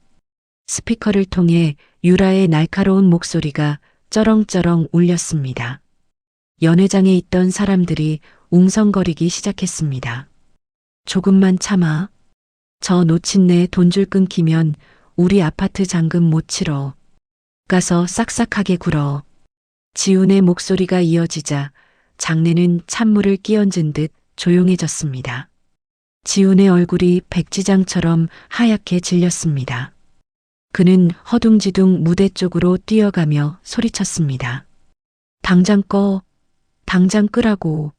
Speaker 1: 스피커를 통해 유라의 날카로운 목소리가 쩌렁쩌렁 울렸습니다. 연회장에 있던 사람들이 웅성거리기 시작했습니다. 조금만 참아. 저 노친네 돈줄 끊기면 우리 아파트 잔금 못 치러. 가서 싹싹하게 굴어. 지훈의 목소리가 이어지자 장내는 찬물을 끼얹은 듯 조용해졌습니다. 지훈의 얼굴이 백지장처럼 하얗게 질렸습니다. 그는 허둥지둥 무대 쪽으로 뛰어가며 소리쳤습니다. 당장 꺼, 당장 끄라고.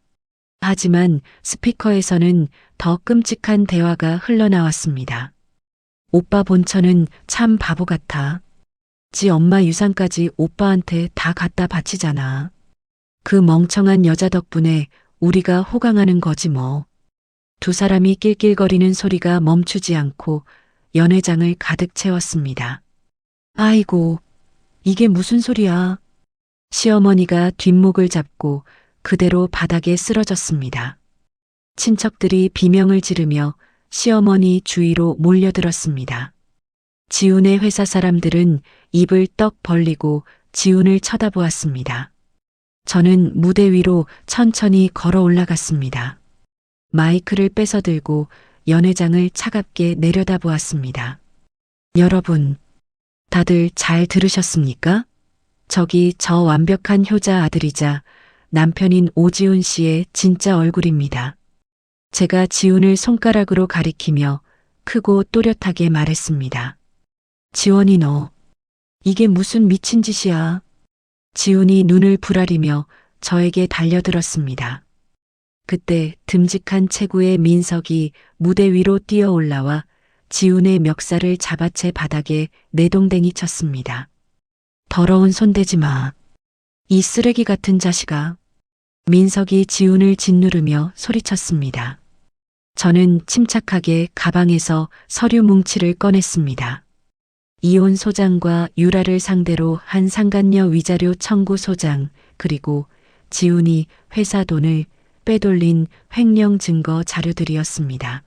Speaker 1: 하지만 스피커에서는 더 끔찍한 대화가 흘러나왔습니다. 오빠 본처는 참 바보 같아. 지 엄마 유산까지 오빠한테 다 갖다 바치잖아. 그 멍청한 여자 덕분에 우리가 호강하는 거지 뭐. 두 사람이 낄낄거리는 소리가 멈추지 않고 연회장을 가득 채웠습니다. 아이고, 이게 무슨 소리야. 시어머니가 뒷목을 잡고 그대로 바닥에 쓰러졌습니다. 친척들이 비명을 지르며 시어머니 주위로 몰려들었습니다. 지훈의 회사 사람들은 입을 떡 벌리고 지훈을 쳐다보았습니다. 저는 무대 위로 천천히 걸어 올라갔습니다. 마이크를 뺏어들고 연회장을 차갑게 내려다보았습니다. 여러분, 다들 잘 들으셨습니까? 저기 저 완벽한 효자 아들이자 남편인 오지훈 씨의 진짜 얼굴입니다. 제가 지훈을 손가락으로 가리키며 크고 또렷하게 말했습니다. 지원이 너, 이게 무슨 미친 짓이야. 지훈이 눈을 부라리며 저에게 달려들었습니다. 그때 듬직한 체구의 민석이 무대 위로 뛰어 올라와 지훈의 멱살을 잡아채 바닥에 내동댕이 쳤습니다. 더러운 손 대지 마. 이 쓰레기 같은 자식아. 민석이 지훈을 짓누르며 소리쳤습니다. 저는 침착하게 가방에서 서류 뭉치를 꺼냈습니다. 이혼 소장과 유라를 상대로 한 상간녀 위자료 청구 소장, 그리고 지훈이 회사 돈을 빼돌린 횡령 증거 자료들이었습니다.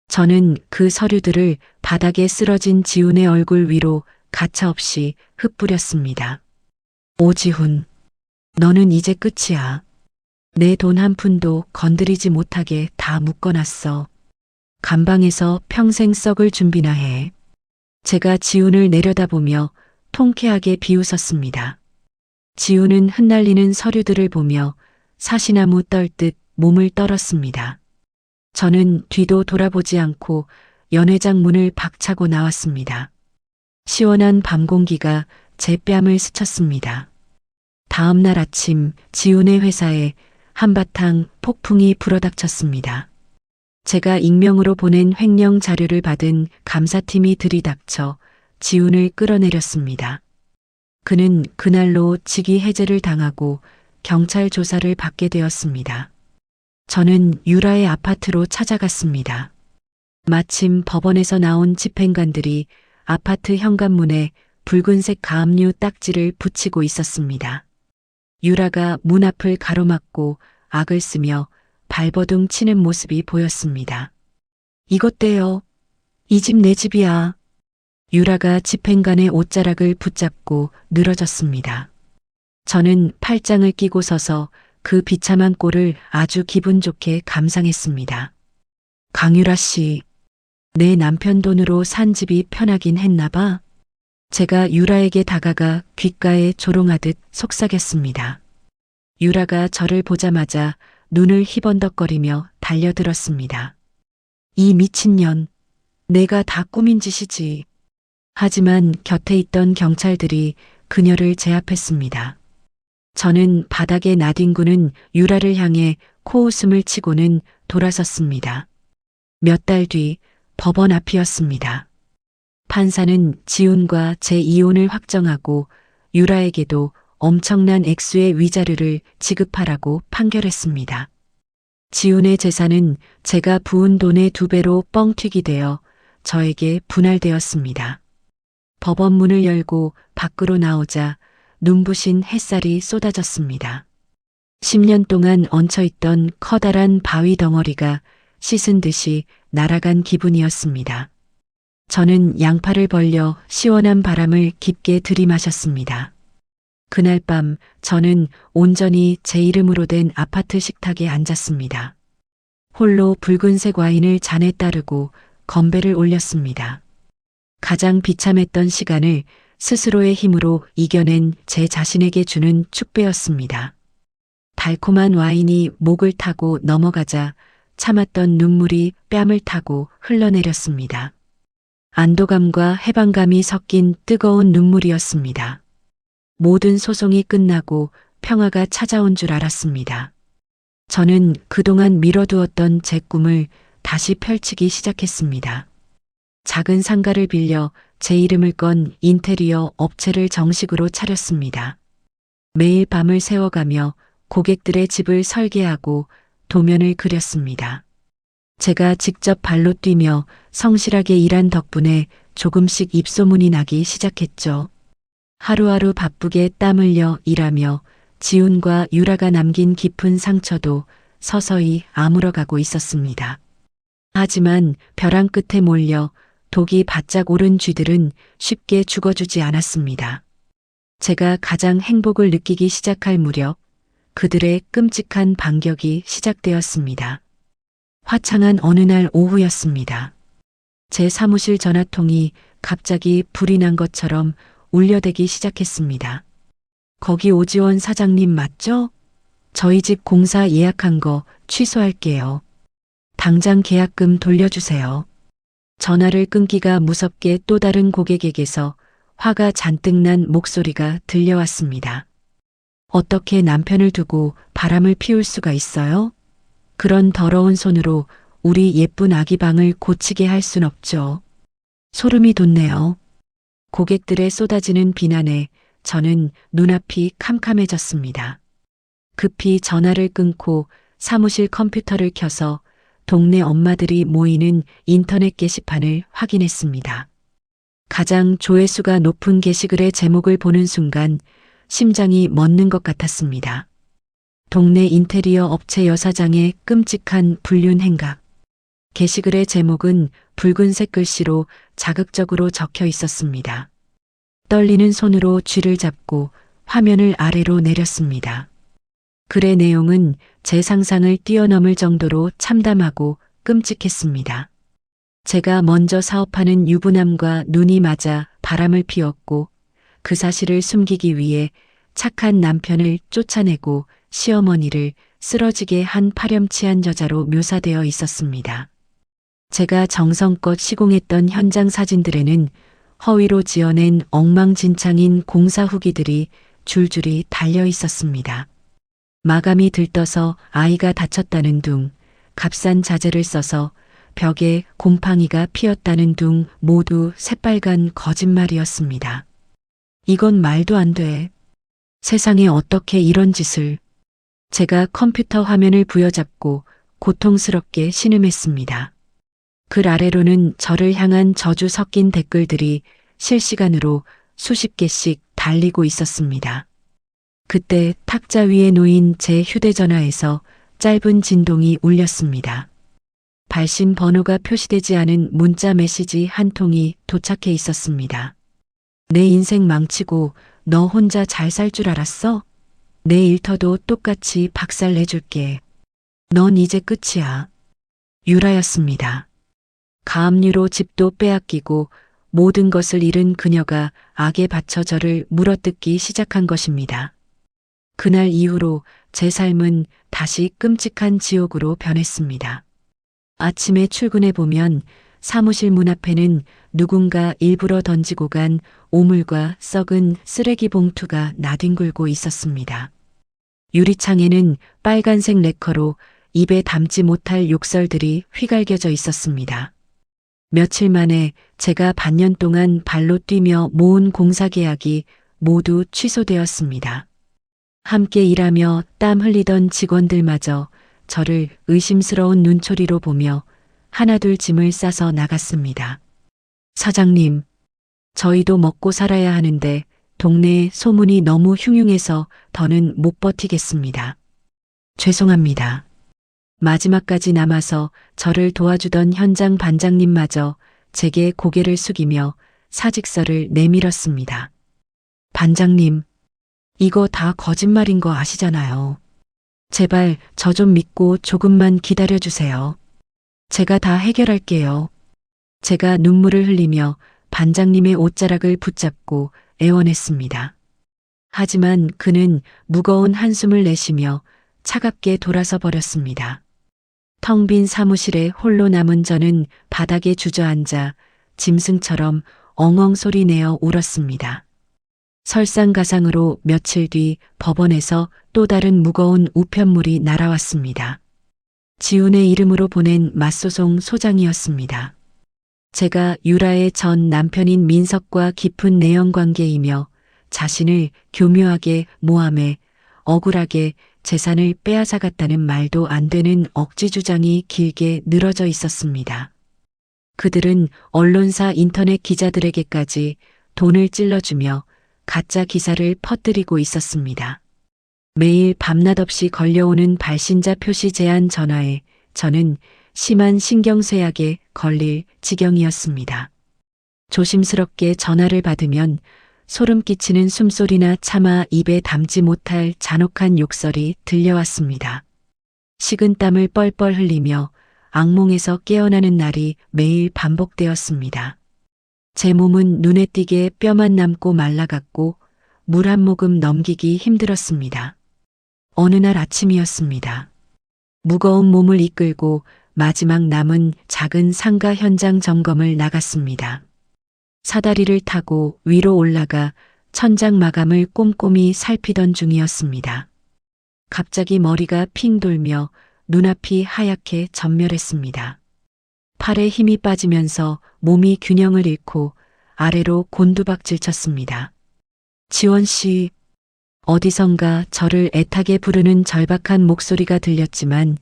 Speaker 1: 저는 그 서류들을 바닥에 쓰러진 지훈의 얼굴 위로 가차없이 흩뿌렸습니다. 오지훈, 너는 이제 끝이야. 내 돈 한 푼도 건드리지 못하게 다 묶어놨어. 감방에서 평생 썩을 준비나 해. 제가 지훈을 내려다보며 통쾌하게 비웃었습니다. 지훈은 흩날리는 서류들을 보며 사시나무 떨듯 몸을 떨었습니다. 저는 뒤도 돌아보지 않고 연회장 문을 박차고 나왔습니다. 시원한 밤 공기가 제 뺨을 스쳤습니다. 다음 날 아침 지훈의 회사에 한바탕 폭풍이 불어닥쳤습니다. 제가 익명으로 보낸 횡령 자료를 받은 감사팀이 들이닥쳐 지훈을 끌어내렸습니다. 그는 그날로 직위 해제를 당하고 경찰 조사를 받게 되었습니다. 저는 유라의 아파트로 찾아갔습니다. 마침 법원에서 나온 집행관들이 아파트 현관문에 붉은색 가압류 딱지를 붙이고 있었습니다. 유라가 문 앞을 가로막고 악을 쓰며 발버둥 치는 모습이 보였습니다. 이것 떼요. 이 집 내 집이야. 유라가 집행관의 옷자락을 붙잡고 늘어졌습니다. 저는 팔짱을 끼고 서서 그 비참한 꼴을 아주 기분 좋게 감상했습니다. 강유라 씨, 내 남편 돈으로 산 집이 편하긴 했나 봐. 제가 유라에게 다가가 귓가에 조롱하듯 속삭였습니다. 유라가 저를 보자마자 눈을 희번덕거리며 달려들었습니다. 이 미친년, 내가 다 꾸민 짓이지. 하지만 곁에 있던 경찰들이 그녀를 제압했습니다. 저는 바닥에 나뒹구는 유라를 향해 코웃음을 치고는 돌아섰습니다. 몇 달 뒤 법원 앞이었습니다. 판사는 지훈과 제 이혼을 확정하고 유라에게도 엄청난 액수의 위자료를 지급하라고 판결했습니다. 지훈의 재산은 제가 부은 돈의 2배로 뻥튀기 되어 저에게 분할되었습니다. 법원 문을 열고 밖으로 나오자 눈부신 햇살이 쏟아졌습니다. 10년 동안 얹혀있던 커다란 바위 덩어리가 씻은 듯이 날아간 기분이었습니다. 저는 양팔을 벌려 시원한 바람을 깊게 들이마셨습니다. 그날 밤 저는 온전히 제 이름으로 된 아파트 식탁에 앉았습니다. 홀로 붉은색 와인을 잔에 따르고 건배를 올렸습니다. 가장 비참했던 시간을 스스로의 힘으로 이겨낸 제 자신에게 주는 축배였습니다. 달콤한 와인이 목을 타고 넘어가자 참았던 눈물이 뺨을 타고 흘러내렸습니다. 안도감과 해방감이 섞인 뜨거운 눈물이었습니다. 모든 소송이 끝나고 평화가 찾아온 줄 알았습니다. 저는 그동안 미뤄두었던 제 꿈을 다시 펼치기 시작했습니다. 작은 상가를 빌려 제 이름을 건 인테리어 업체를 정식으로 차렸습니다. 매일 밤을 새워가며 고객들의 집을 설계하고 도면을 그렸습니다. 제가 직접 발로 뛰며 성실하게 일한 덕분에 조금씩 입소문이 나기 시작했죠. 하루하루 바쁘게 땀 흘려 일하며 지훈과 유라가 남긴 깊은 상처도 서서히 아물어가고 있었습니다. 하지만 벼랑 끝에 몰려 독이 바짝 오른 쥐들은 쉽게 죽어주지 않았습니다. 제가 가장 행복을 느끼기 시작할 무렵 그들의 끔찍한 반격이 시작되었습니다. 화창한 어느 날 오후였습니다. 제 사무실 전화통이 갑자기 불이 난 것처럼 울려대기 시작했습니다. 거기 오지원 사장님 맞죠? 저희 집 공사 예약한 거 취소할게요. 당장 계약금 돌려주세요. 전화를 끊기가 무섭게 또 다른 고객에게서 화가 잔뜩 난 목소리가 들려왔습니다. 어떻게 남편을 두고 바람을 피울 수가 있어요? 그런 더러운 손으로 우리 예쁜 아기 방을 고치게 할 순 없죠. 소름이 돋네요. 고객들의 쏟아지는 비난에 저는 눈앞이 캄캄해졌습니다. 급히 전화를 끊고 사무실 컴퓨터를 켜서 동네 엄마들이 모이는 인터넷 게시판을 확인했습니다. 가장 조회수가 높은 게시글의 제목을 보는 순간 심장이 멎는 것 같았습니다. 동네 인테리어 업체 여사장의 끔찍한 불륜 행각. 게시글의 제목은 붉은색 글씨로 자극적으로 적혀 있었습니다. 떨리는 손으로 쥐를 잡고 화면을 아래로 내렸습니다. 글의 내용은 제 상상을 뛰어넘을 정도로 참담하고 끔찍했습니다. 제가 먼저 사업하는 유부남과 눈이 맞아 바람을 피웠고 그 사실을 숨기기 위해 착한 남편을 쫓아내고 시어머니를 쓰러지게 한 파렴치한 여자로 묘사되어 있었습니다. 제가 정성껏 시공했던 현장 사진들에는 허위로 지어낸 엉망진창인 공사 후기들이 줄줄이 달려 있었습니다. 마감이 들떠서 아이가 다쳤다는 둥, 값싼 자재를 써서 벽에 곰팡이가 피었다는 둥 모두 새빨간 거짓말이었습니다. 이건 말도 안 돼. 세상에 어떻게 이런 짓을. 제가 컴퓨터 화면을 부여잡고 고통스럽게 신음했습니다. 글 아래로는 저를 향한 저주 섞인 댓글들이 실시간으로 수십 개씩 달리고 있었습니다. 그때 탁자 위에 놓인 제 휴대전화에서 짧은 진동이 울렸습니다. 발신 번호가 표시되지 않은 문자 메시지 한 통이 도착해 있었습니다. 내 인생 망치고 너 혼자 잘 살 줄 알았어? 내 일터도 똑같이 박살 내줄게. 넌 이제 끝이야. 유라였습니다. 가압류로 집도 빼앗기고 모든 것을 잃은 그녀가 악에 바쳐 저를 물어뜯기 시작한 것입니다. 그날 이후로 제 삶은 다시 끔찍한 지옥으로 변했습니다. 아침에 출근해 보면 사무실 문 앞에는 누군가 일부러 던지고 간 오물과 썩은 쓰레기 봉투가 나뒹굴고 있었습니다. 유리창에는 빨간색 레커로 입에 담지 못할 욕설들이 휘갈겨져 있었습니다. 며칠 만에 제가 반년 동안 발로 뛰며 모은 공사 계약이 모두 취소되었습니다. 함께 일하며 땀 흘리던 직원들마저 저를 의심스러운 눈초리로 보며 하나둘 짐을 싸서 나갔습니다. 사장님, 저희도 먹고 살아야 하는데 동네에 소문이 너무 흉흉해서 더는 못 버티겠습니다. 죄송합니다. 마지막까지 남아서 저를 도와주던 현장 반장님마저 제게 고개를 숙이며 사직서를 내밀었습니다. 반장님, 이거 다 거짓말인 거 아시잖아요. 제발 저 좀 믿고 조금만 기다려주세요. 제가 다 해결할게요. 제가 눈물을 흘리며 반장님의 옷자락을 붙잡고 애원했습니다. 하지만 그는 무거운 한숨을 내쉬며 차갑게 돌아서 버렸습니다. 텅 빈 사무실에 홀로 남은 저는 바닥에 주저앉아 짐승처럼 엉엉 소리 내어 울었습니다. 설상가상으로 며칠 뒤 법원에서 또 다른 무거운 우편물이 날아왔습니다. 지훈의 이름으로 보낸 맞소송 소장이었습니다. 제가 유라의 전 남편인 민석과 깊은 내연관계이며 자신을 교묘하게 모함해 억울하게 재산을 빼앗아갔다는 말도 안 되는 억지 주장이 길게 늘어져 있었습니다. 그들은 언론사 인터넷 기자들에게까지 돈을 찔러주며 가짜 기사를 퍼뜨리고 있었습니다. 매일 밤낮 없이 걸려오는 발신자 표시 제한 전화에 저는 심한 신경쇠약에 걸릴 지경이었습니다. 조심스럽게 전화를 받으면 소름 끼치는 숨소리나 차마 입에 담지 못할 잔혹한 욕설이 들려왔습니다. 식은땀을 뻘뻘 흘리며 악몽에서 깨어나는 날이 매일 반복되었습니다. 제 몸은 눈에 띄게 뼈만 남고 말라갔고 물 한 모금 넘기기 힘들었습니다. 어느 날 아침이었습니다. 무거운 몸을 이끌고 마지막 남은 작은 상가 현장 점검을 나갔습니다. 사다리를 타고 위로 올라가 천장 마감을 꼼꼼히 살피던 중이었습니다. 갑자기 머리가 핑 돌며 눈앞이 하얗게 전멸했습니다. 팔에 힘이 빠지면서 몸이 균형을 잃고 아래로 곤두박질 쳤습니다. 지원 씨, 어디선가 저를 애타게 부르는 절박한 목소리가 들렸지만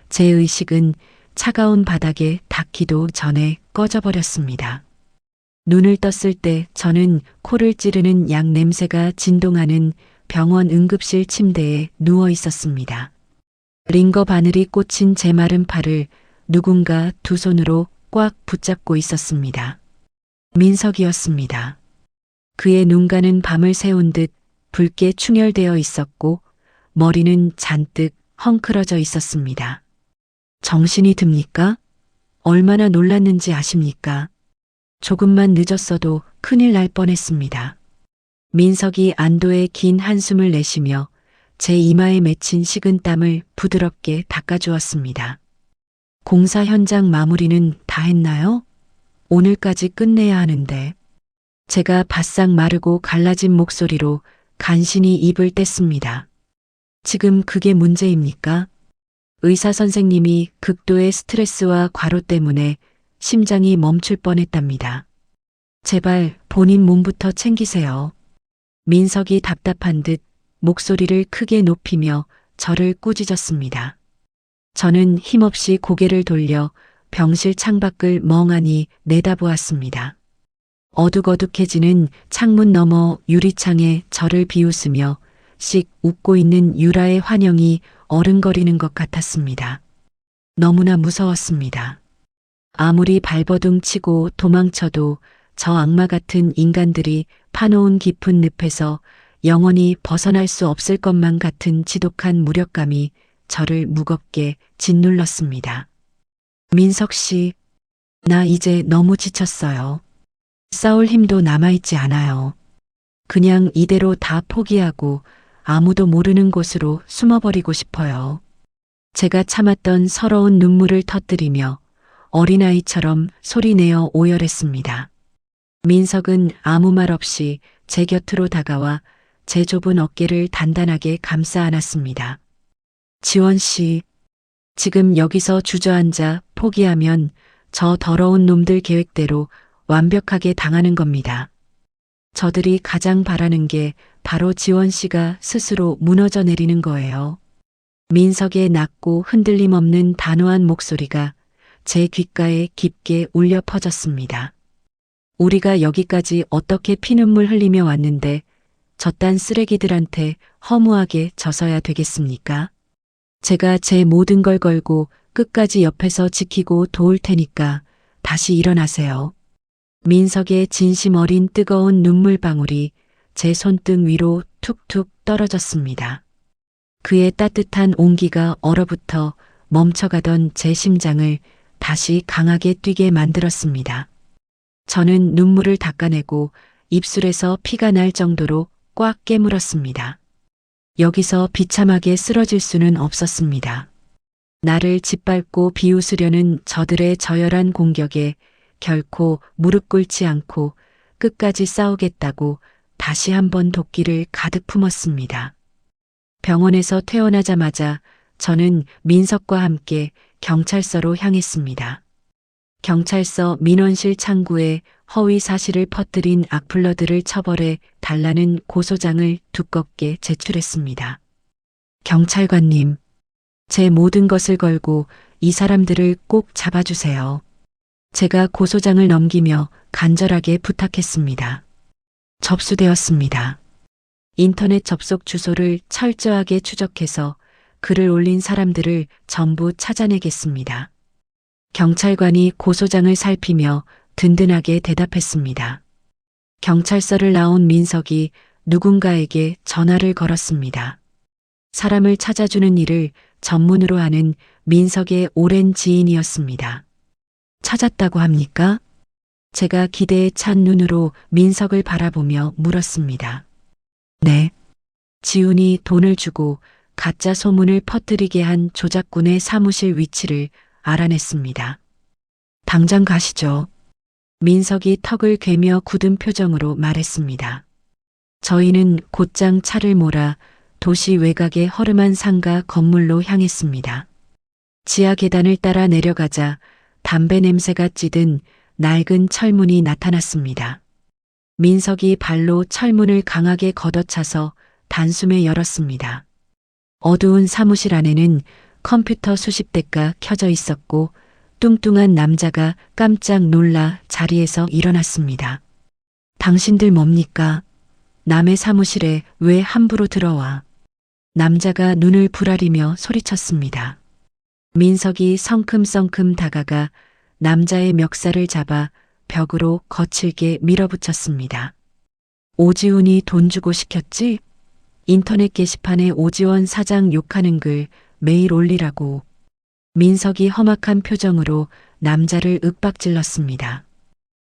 Speaker 1: 제 의식은 차가운 바닥에 닿기도 전에 꺼져버렸습니다. 눈을 떴을 때 저는 코를 찌르는 약 냄새가 진동하는 병원 응급실 침대에 누워 있었습니다. 링거 바늘이 꽂힌 제 마른 팔을 누군가 두 손으로 꽉 붙잡고 있었습니다. 민석이었습니다. 그의 눈가는 밤을 새운 듯 붉게 충혈되어 있었고 머리는 잔뜩 헝클어져 있었습니다. 정신이 듭니까? 얼마나 놀랐는지 아십니까? 조금만 늦었어도 큰일 날 뻔했습니다. 민석이 안도의 긴 한숨을 내쉬며 제 이마에 맺힌 식은땀을 부드럽게 닦아주었습니다. 공사 현장 마무리는 다 했나요? 오늘까지 끝내야 하는데. 제가 바싹 마르고 갈라진 목소리로 간신히 입을 뗐습니다. 지금 그게 문제입니까? 의사 선생님이 극도의 스트레스와 과로 때문에 심장이 멈출 뻔했답니다. 제발 본인 몸부터 챙기세요. 민석이 답답한 듯 목소리를 크게 높이며 저를 꾸짖었습니다. 저는 힘없이 고개를 돌려 병실 창밖을 멍하니 내다보았습니다. 어둑어둑해지는 창문 너머 유리창에 저를 비웃으며 씩 웃고 있는 유라의 환영이 어른거리는 것 같았습니다. 너무나 무서웠습니다. 아무리 발버둥 치고 도망쳐도 저 악마 같은 인간들이 파놓은 깊은 늪에서 영원히 벗어날 수 없을 것만 같은 지독한 무력감이 저를 무겁게 짓눌렀습니다. 민석 씨, 나 이제 너무 지쳤어요. 싸울 힘도 남아있지 않아요. 그냥 이대로 다 포기하고 아무도 모르는 곳으로 숨어버리고 싶어요. 제가 참았던 서러운 눈물을 터뜨리며 어린아이처럼 소리내어 오열했습니다. 민석은 아무 말 없이 제 곁으로 다가와 제 좁은 어깨를 단단하게 감싸 안았습니다. 지원 씨, 지금 여기서 주저앉아 포기하면 저 더러운 놈들 계획대로 완벽하게 당하는 겁니다. 저들이 가장 바라는 게 바로 지원 씨가 스스로 무너져 내리는 거예요. 민석의 낮고 흔들림 없는 단호한 목소리가 제 귓가에 깊게 울려 퍼졌습니다. 우리가 여기까지 어떻게 피눈물 흘리며 왔는데 저딴 쓰레기들한테 허무하게 져서야 되겠습니까? 제가 제 모든 걸 걸고 끝까지 옆에서 지키고 도울 테니까 다시 일어나세요. 민석의 진심 어린 뜨거운 눈물방울이 제 손등 위로 툭툭 떨어졌습니다. 그의 따뜻한 온기가 얼어붙어 멈춰가던 제 심장을 다시 강하게 뛰게 만들었습니다. 저는 눈물을 닦아내고 입술에서 피가 날 정도로 꽉 깨물었습니다. 여기서 비참하게 쓰러질 수는 없었습니다. 나를 짓밟고 비웃으려는 저들의 저열한 공격에 결코 무릎 꿇지 않고 끝까지 싸우겠다고 다시 한번 도끼를 가득 품었습니다. 병원에서 퇴원하자마자 저는 민석과 함께 경찰서로 향했습니다. 경찰서 민원실 창구에 허위 사실을 퍼뜨린 악플러들을 처벌해 달라는 고소장을 두껍게 제출했습니다. 경찰관님, 제 모든 것을 걸고 이 사람들을 꼭 잡아주세요. 제가 고소장을 넘기며 간절하게 부탁했습니다. 접수되었습니다. 인터넷 접속 주소를 철저하게 추적해서 글을 올린 사람들을 전부 찾아내겠습니다. 경찰관이 고소장을 살피며 든든하게 대답했습니다. 경찰서를 나온 민석이 누군가에게 전화를 걸었습니다. 사람을 찾아주는 일을 전문으로 하는 민석의 오랜 지인이었습니다. 찾았다고 합니까? 제가 기대에 찬 눈으로 민석을 바라보며 물었습니다. 네. 지훈이 돈을 주고 가짜 소문을 퍼뜨리게 한 조작꾼의 사무실 위치를 알아냈습니다. 당장 가시죠. 민석이 턱을 괴며 굳은 표정으로 말했습니다. 저희는 곧장 차를 몰아 도시 외곽의 허름한 상가 건물로 향했습니다. 지하 계단을 따라 내려가자 담배 냄새가 찌든 낡은 철문이 나타났습니다. 민석이 발로 철문을 강하게 걷어차서 단숨에 열었습니다. 어두운 사무실 안에는 컴퓨터 수십 대가 켜져 있었고 뚱뚱한 남자가 깜짝 놀라 자리에서 일어났습니다. 당신들 뭡니까? 남의 사무실에 왜 함부로 들어와? 남자가 눈을 부라리며 소리쳤습니다. 민석이 성큼성큼 다가가 남자의 멱살을 잡아 벽으로 거칠게 밀어붙였습니다. 오지훈이 돈 주고 시켰지? 인터넷 게시판에 오지원 사장 욕하는 글 매일 올리라고. 민석이 험악한 표정으로 남자를 윽박질렀습니다.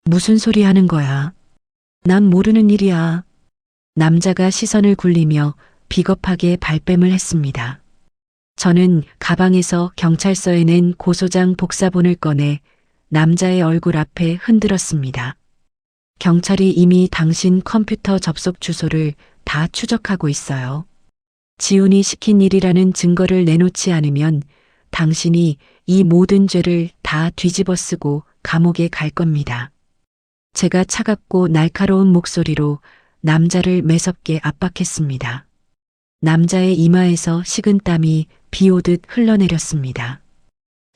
Speaker 1: 무슨 소리 하는 거야? 난 모르는 일이야. 남자가 시선을 굴리며 비겁하게 발뺌을 했습니다. 저는 가방에서 경찰서에 낸 고소장 복사본을 꺼내 남자의 얼굴 앞에 흔들었습니다. 경찰이 이미 당신 컴퓨터 접속 주소를 다 추적하고 있어요. 지훈이 시킨 일이라는 증거를 내놓지 않으면 당신이 이 모든 죄를 다 뒤집어 쓰고 감옥에 갈 겁니다. 제가 차갑고 날카로운 목소리로 남자를 매섭게 압박했습니다. 남자의 이마에서 식은땀이 비 오듯 흘러내렸습니다.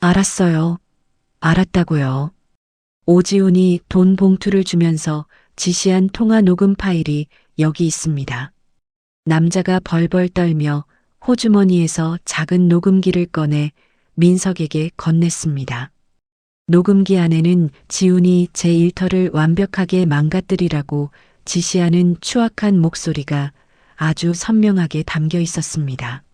Speaker 1: 알았어요. 알았다고요. 오지훈이 돈 봉투를 주면서 지시한 통화 녹음 파일이 여기 있습니다. 남자가 벌벌 떨며 호주머니에서 작은 녹음기를 꺼내 민석에게 건넸습니다. 녹음기 안에는 지훈이 제 일터를 완벽하게 망가뜨리라고 지시하는 추악한 목소리가 아주 선명하게 담겨 있었습니다.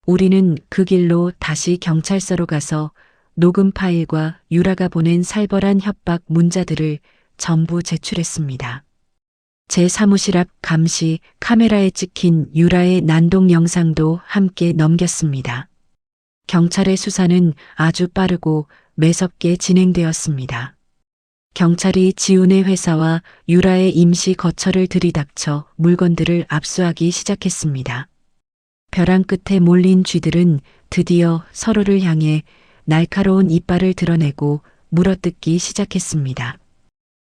Speaker 1: 우리는 그 길로 다시 경찰서로 가서 녹음 파일과 유라가 보낸 살벌한 협박 문자들을 전부 제출했습니다. 제 사무실 앞 감시 카메라에 찍힌 유라의 난동 영상도 함께 넘겼습니다. 경찰의 수사는 아주 빠르고 매섭게 진행되었습니다. 경찰이 지훈의 회사와 유라의 임시 거처를 들이닥쳐 물건들을 압수하기 시작했습니다. 벼랑 끝에 몰린 쥐들은 드디어 서로를 향해 날카로운 이빨을 드러내고 물어뜯기 시작했습니다.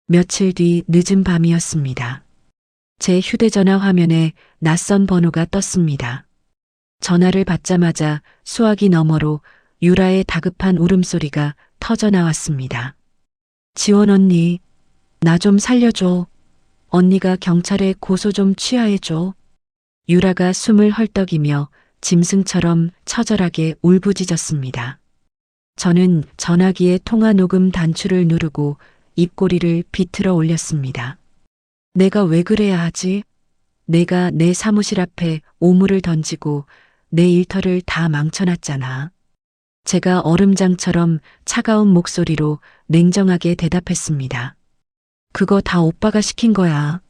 Speaker 1: 며칠 뒤 늦은 밤이었습니다. 제 휴대전화 화면에 낯선 번호가 떴습니다. 전화를 받자마자 수화기 너머로 유라의 다급한 울음소리가 터져 나왔습니다. 지원 언니, 나 좀 살려줘. 언니가 경찰에 고소 좀 취하해줘. 유라가 숨을 헐떡이며 짐승처럼 처절하게 울부짖었습니다. 저는 전화기의 통화 녹음 단추를 누르고 입꼬리를 비틀어 올렸습니다. 내가 왜 그래야 하지? 내가 내 사무실 앞에 오물을 던지고 내 일터를 다 망쳐놨잖아. 제가 얼음장처럼 차가운 목소리로 냉정하게 대답했습니다. 그거 다 오빠가 시킨 거야.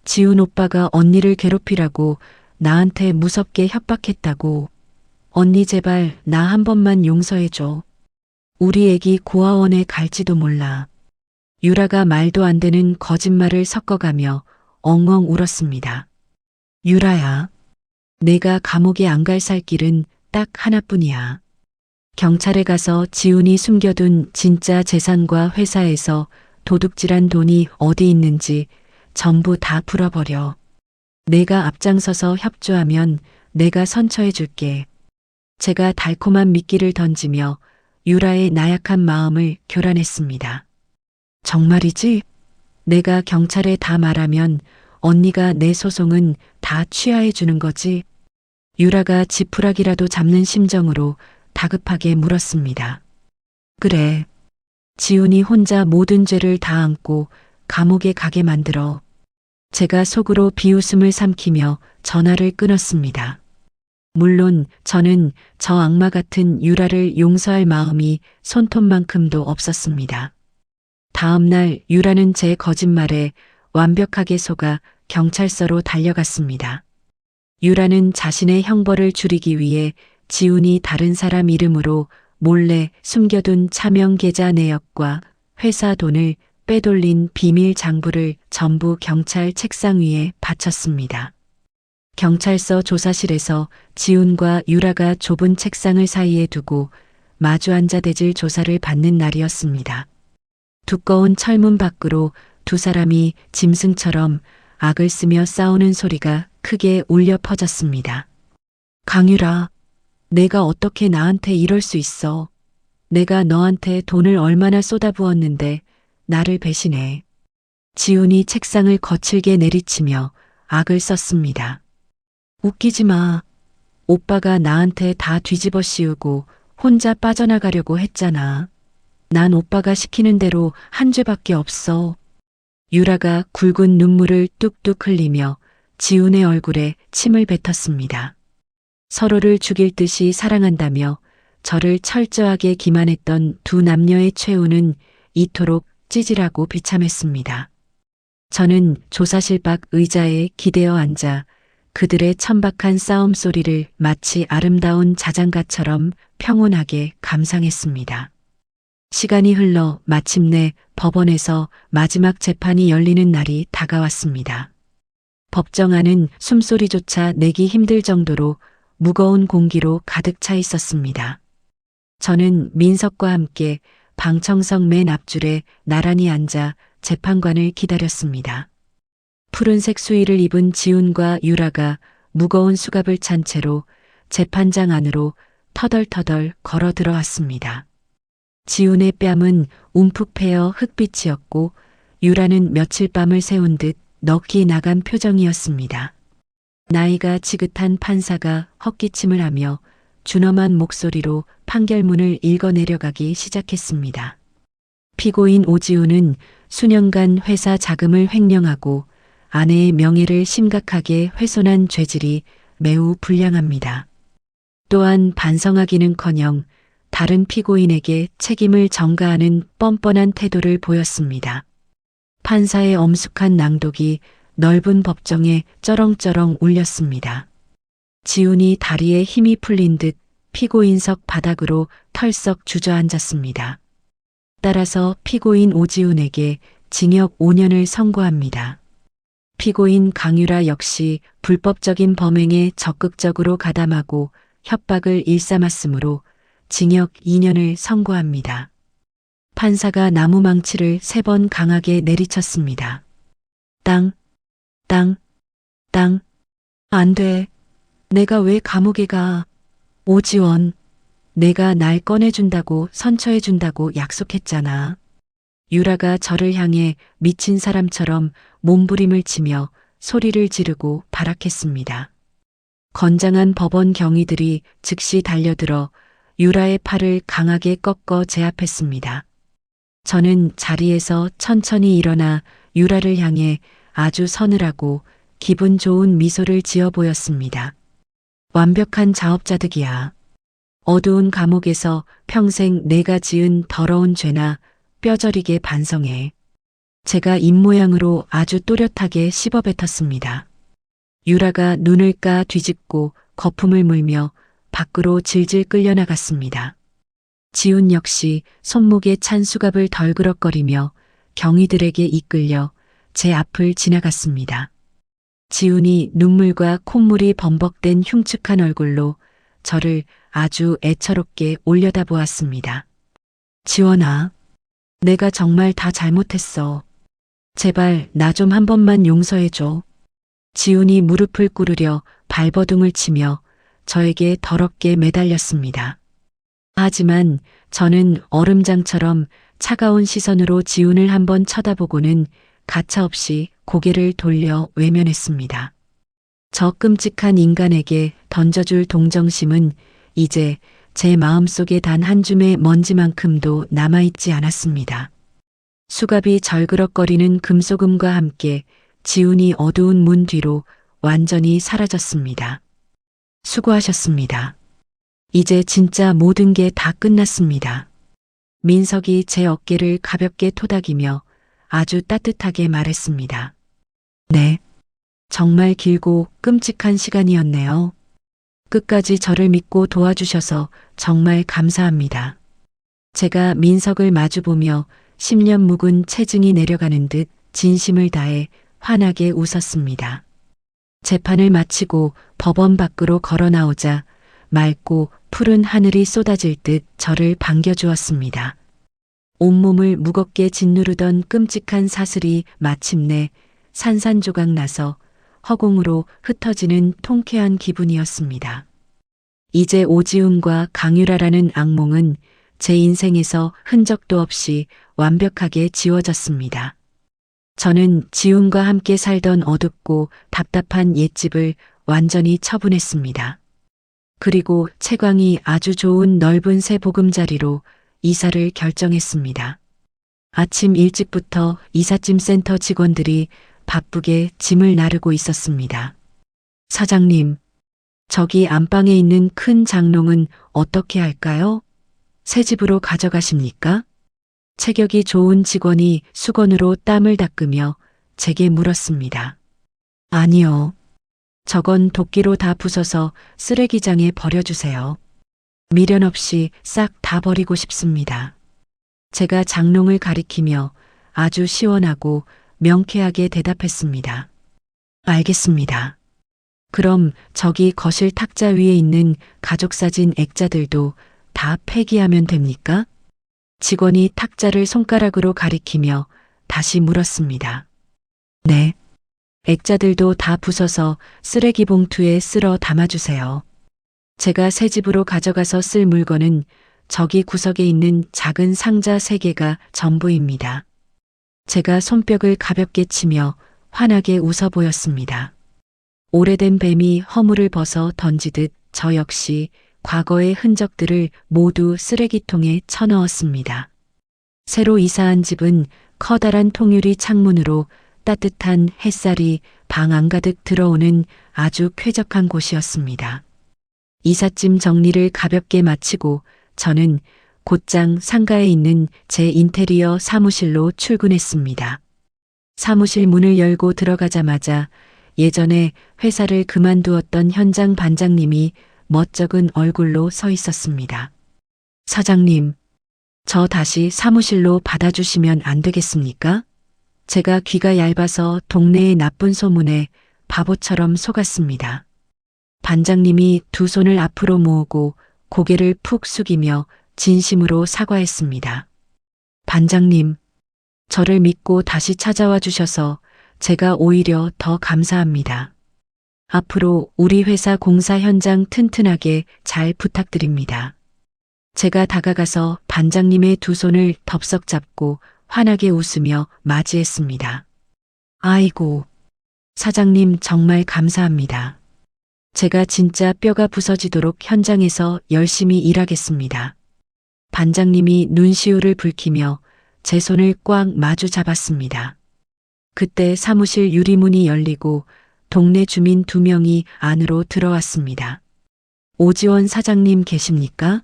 Speaker 1: 지훈 오빠가 언니를 괴롭히라고 나한테 무섭게 협박했다고. 언니 제발 나 한 번만 용서해줘. 우리 애기 고아원에 갈지도 몰라. 유라가 말도 안 되는 거짓말을 섞어가며 엉엉 울었습니다. 유라야, 내가 감옥에 안 갈 살 길은 딱 하나뿐이야. 경찰에 가서 지훈이 숨겨둔 진짜 재산과 회사에서 도둑질한 돈이 어디 있는지 전부 다 풀어버려. 내가 앞장서서 협조하면 내가 선처해 줄게. 제가 달콤한 미끼를 던지며 유라의 나약한 마음을 교란했습니다. 정말이지? 내가 경찰에 다 말하면 언니가 내 소송은 다 취하해 주는 거지? 유라가 지푸라기라도 잡는 심정으로 다급하게 물었습니다. 그래. 지훈이 혼자 모든 죄를 다 안고 감옥에 가게 만들어. 제가 속으로 비웃음을 삼키며 전화를 끊었습니다. 물론 저는 저 악마 같은 유라를 용서할 마음이 손톱만큼도 없었습니다. 다음 날 유라는 제 거짓말에 완벽하게 속아 경찰서로 달려갔습니다. 유라는 자신의 형벌을 줄이기 위해 지훈이 다른 사람 이름으로 몰래 숨겨둔 차명 계좌 내역과 회사 돈을 빼돌린 비밀 장부를 전부 경찰 책상 위에 바쳤습니다. 경찰서 조사실에서 지훈과 유라가 좁은 책상을 사이에 두고 마주 앉아 대질 조사를 받는 날이었습니다. 두꺼운 철문 밖으로 두 사람이 짐승처럼 악을 쓰며 싸우는 소리가 크게 울려 퍼졌습니다. 강유라, 내가 어떻게 나한테 이럴 수 있어? 내가 너한테 돈을 얼마나 쏟아부었는데 나를 배신해. 지훈이 책상을 거칠게 내리치며 악을 썼습니다. 웃기지 마. 오빠가 나한테 다 뒤집어 씌우고 혼자 빠져나가려고 했잖아. 난 오빠가 시키는 대로 한 죄밖에 없어. 유라가 굵은 눈물을 뚝뚝 흘리며 지훈의 얼굴에 침을 뱉었습니다. 서로를 죽일 듯이 사랑한다며 저를 철저하게 기만했던 두 남녀의 최후는 이토록 찌질하고 비참했습니다. 저는 조사실 밖 의자에 기대어 앉아 그들의 천박한 싸움 소리를 마치 아름다운 자장가처럼 평온하게 감상했습니다. 시간이 흘러 마침내 법원에서 마지막 재판이 열리는 날이 다가왔습니다. 법정 안은 숨소리조차 내기 힘들 정도로 무거운 공기로 가득 차 있었습니다. 저는 민석과 함께 방청석 맨 앞줄에 나란히 앉아 재판관을 기다렸습니다. 푸른색 수의를 입은 지훈과 유라가 무거운 수갑을 찬 채로 재판장 안으로 터덜터덜 걸어 들어왔습니다. 지훈의 뺨은 움푹 패여 흑빛이었고 유라는 며칠 밤을 새운 듯 넋이 나간 표정이었습니다. 나이가 지긋한 판사가 헛기침을 하며 준엄한 목소리로 판결문을 읽어내려가기 시작했습니다. 피고인 오지훈은 수년간 회사 자금을 횡령하고 아내의 명예를 심각하게 훼손한 죄질이 매우 불량합니다. 또한 반성하기는커녕 다른 피고인에게 책임을 전가하는 뻔뻔한 태도를 보였습니다. 판사의 엄숙한 낭독이 넓은 법정에 쩌렁쩌렁 울렸습니다. 지훈이 다리에 힘이 풀린 듯 피고인석 바닥으로 털썩 주저앉았습니다. 따라서 피고인 오지훈에게 징역 5년을 선고합니다. 피고인 강유라 역시 불법적인 범행에 적극적으로 가담하고 협박을 일삼았으므로 징역 2년을 선고합니다. 판사가 나무망치를 3번 강하게 내리쳤습니다. 땅, 땅, 땅. 안 돼. 내가 왜 감옥에 가? 오지원, 내가 날 꺼내준다고 선처해준다고 약속했잖아. 유라가 저를 향해 미친 사람처럼 몸부림을 치며 소리를 지르고 발악했습니다. 건장한 법원 경위들이 즉시 달려들어 유라의 팔을 강하게 꺾어 제압했습니다. 저는 자리에서 천천히 일어나 유라를 향해 아주 서늘하고 기분 좋은 미소를 지어 보였습니다. 완벽한 자업자득이야. 어두운 감옥에서 평생 내가 지은 더러운 죄나 뼈저리게 반성해. 제가 입모양으로 아주 또렷하게 씹어뱉었습니다. 유라가 눈을 까 뒤집고 거품을 물며 밖으로 질질 끌려나갔습니다. 지훈 역시 손목에 찬 수갑을 덜그럭거리며 경위들에게 이끌려 제 앞을 지나갔습니다. 지훈이 눈물과 콧물이 범벅된 흉측한 얼굴로 저를 아주 애처롭게 올려다보았습니다. 지원아, 내가 정말 다 잘못했어. 제발 나 좀 한 번만 용서해줘. 지훈이 무릎을 꿇으려 발버둥을 치며 저에게 더럽게 매달렸습니다. 하지만 저는 얼음장처럼 차가운 시선으로 지훈을 한번 쳐다보고는 가차없이 고개를 돌려 외면했습니다. 저 끔찍한 인간에게 던져줄 동정심은 이제 제 마음속에 단 한 줌의 먼지만큼도 남아있지 않았습니다. 수갑이 절그럭거리는 금소금과 함께 지훈이 어두운 문 뒤로 완전히 사라졌습니다. 수고하셨습니다. 이제 진짜 모든 게 다 끝났습니다. 민석이 제 어깨를 가볍게 토닥이며 아주 따뜻하게 말했습니다. 네. 정말 길고 끔찍한 시간이었네요. 끝까지 저를 믿고 도와주셔서 정말 감사합니다. 제가 민석을 마주보며 10년 묵은 체증이 내려가는 듯 진심을 다해 환하게 웃었습니다. 재판을 마치고 법원 밖으로 걸어 나오자 맑고 푸른 하늘이 쏟아질 듯 저를 반겨주었습니다. 온몸을 무겁게 짓누르던 끔찍한 사슬이 마침내 산산조각 나서 허공으로 흩어지는 통쾌한 기분이었습니다. 이제 오지훈과 강유라라는 악몽은 제 인생에서 흔적도 없이 완벽하게 지워졌습니다. 저는 지훈과 함께 살던 어둡고 답답한 옛집을 완전히 처분했습니다. 그리고 채광이 아주 좋은 넓은 새 보금자리로 이사를 결정했습니다. 아침 일찍부터 이삿짐 센터 직원들이 바쁘게 짐을 나르고 있었습니다. 사장님, 저기 안방에 있는 큰 장롱은 어떻게 할까요? 새 집으로 가져가십니까? 체격이 좋은 직원이 수건으로 땀을 닦으며 제게 물었습니다. 아니요. 저건 도끼로 다 부숴서 쓰레기장에 버려주세요. 미련 없이 싹 다 버리고 싶습니다. 제가 장롱을 가리키며 아주 시원하고 명쾌하게 대답했습니다. 알겠습니다. 그럼 저기 거실 탁자 위에 있는 가족사진 액자들도 다 폐기하면 됩니까? 직원이 탁자를 손가락으로 가리키며 다시 물었습니다. 네. 액자들도 다 부숴서 쓰레기 봉투에 쓸어 담아주세요. 제가 새 집으로 가져가서 쓸 물건은 저기 구석에 있는 작은 상자 3개가 전부입니다. 제가 손뼉을 가볍게 치며 환하게 웃어 보였습니다. 오래된 뱀이 허물을 벗어 던지듯 저 역시 과거의 흔적들을 모두 쓰레기통에 쳐넣었습니다. 새로 이사한 집은 커다란 통유리 창문으로 따뜻한 햇살이 방 안가득 들어오는 아주 쾌적한 곳이었습니다. 이삿짐 정리를 가볍게 마치고 저는 곧장 상가에 있는 제 인테리어 사무실로 출근했습니다. 사무실 문을 열고 들어가자마자 예전에 회사를 그만두었던 현장 반장님이 멋쩍은 얼굴로 서 있었습니다. 사장님, 저 다시 사무실로 받아주시면 안 되겠습니까? 제가 귀가 얇아서 동네의 나쁜 소문에 바보처럼 속았습니다. 반장님이 두 손을 앞으로 모으고 고개를 푹 숙이며 진심으로 사과했습니다. 반장님, 저를 믿고 다시 찾아와 주셔서 제가 오히려 더 감사합니다. 앞으로 우리 회사 공사 현장 튼튼하게 잘 부탁드립니다. 제가 다가가서 반장님의 두 손을 덥석 잡고 환하게 웃으며 맞이했습니다. 아이고, 사장님 정말 감사합니다. 제가 진짜 뼈가 부서지도록 현장에서 열심히 일하겠습니다. 반장님이 눈시울을 붉히며 제 손을 꽉 마주 잡았습니다. 그때 사무실 유리문이 열리고 동네 주민 2명이 안으로 들어왔습니다. 오지원 사장님 계십니까?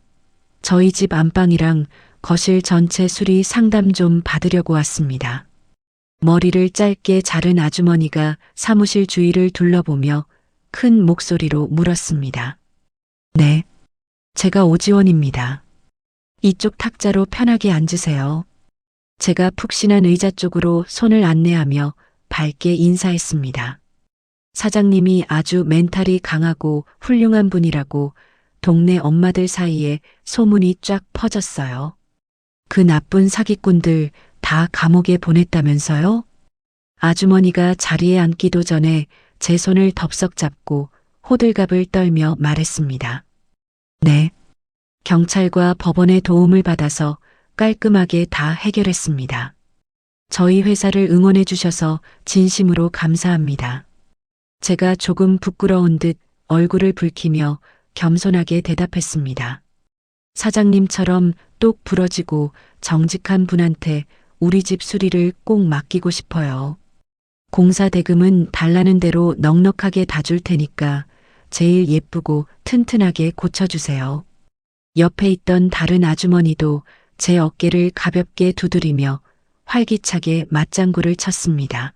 Speaker 1: 저희 집 안방이랑 거실 전체 수리 상담 좀 받으려고 왔습니다. 머리를 짧게 자른 아주머니가 사무실 주위를 둘러보며 큰 목소리로 물었습니다. 네, 제가 오지원입니다. 이쪽 탁자로 편하게 앉으세요. 제가 푹신한 의자 쪽으로 손을 안내하며 밝게 인사했습니다. 사장님이 아주 멘탈이 강하고 훌륭한 분이라고 동네 엄마들 사이에 소문이 쫙 퍼졌어요. 그 나쁜 사기꾼들 다 감옥에 보냈다면서요? 아주머니가 자리에 앉기도 전에 제 손을 덥석 잡고 호들갑을 떨며 말했습니다. 네. 경찰과 법원의 도움을 받아서 깔끔하게 다 해결했습니다. 저희 회사를 응원해 주셔서 진심으로 감사합니다. 제가 조금 부끄러운 듯 얼굴을 붉히며 겸손하게 대답했습니다. 사장님처럼 똑 부러지고 정직한 분한테 우리 집 수리를 꼭 맡기고 싶어요. 공사 대금은 달라는 대로 넉넉하게 다 줄 테니까 제일 예쁘고 튼튼하게 고쳐주세요. 옆에 있던 다른 아주머니도 제 어깨를 가볍게 두드리며 활기차게 맞장구를 쳤습니다.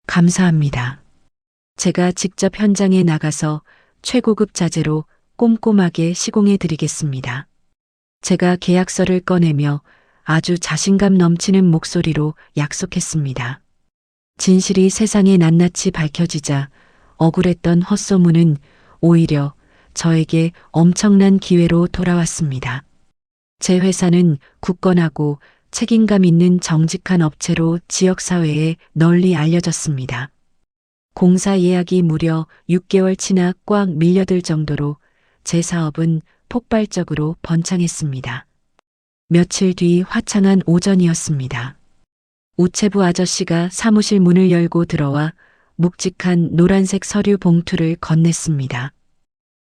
Speaker 1: 감사합니다. 제가 직접 현장에 나가서 최고급 자재로 꼼꼼하게 시공해 드리겠습니다. 제가 계약서를 꺼내며 아주 자신감 넘치는 목소리로 약속했습니다. 진실이 세상에 낱낱이 밝혀지자 억울했던 헛소문은 오히려 저에게 엄청난 기회로 돌아왔습니다. 제 회사는 굳건하고 책임감 있는 정직한 업체로 지역사회에 널리 알려졌습니다. 공사 예약이 무려 6개월치나 꽉 밀려들 정도로 제 사업은 폭발적으로 번창했습니다. 며칠 뒤 화창한 오전이었습니다. 우체부 아저씨가 사무실 문을 열고 들어와 묵직한 노란색 서류 봉투를 건넸습니다.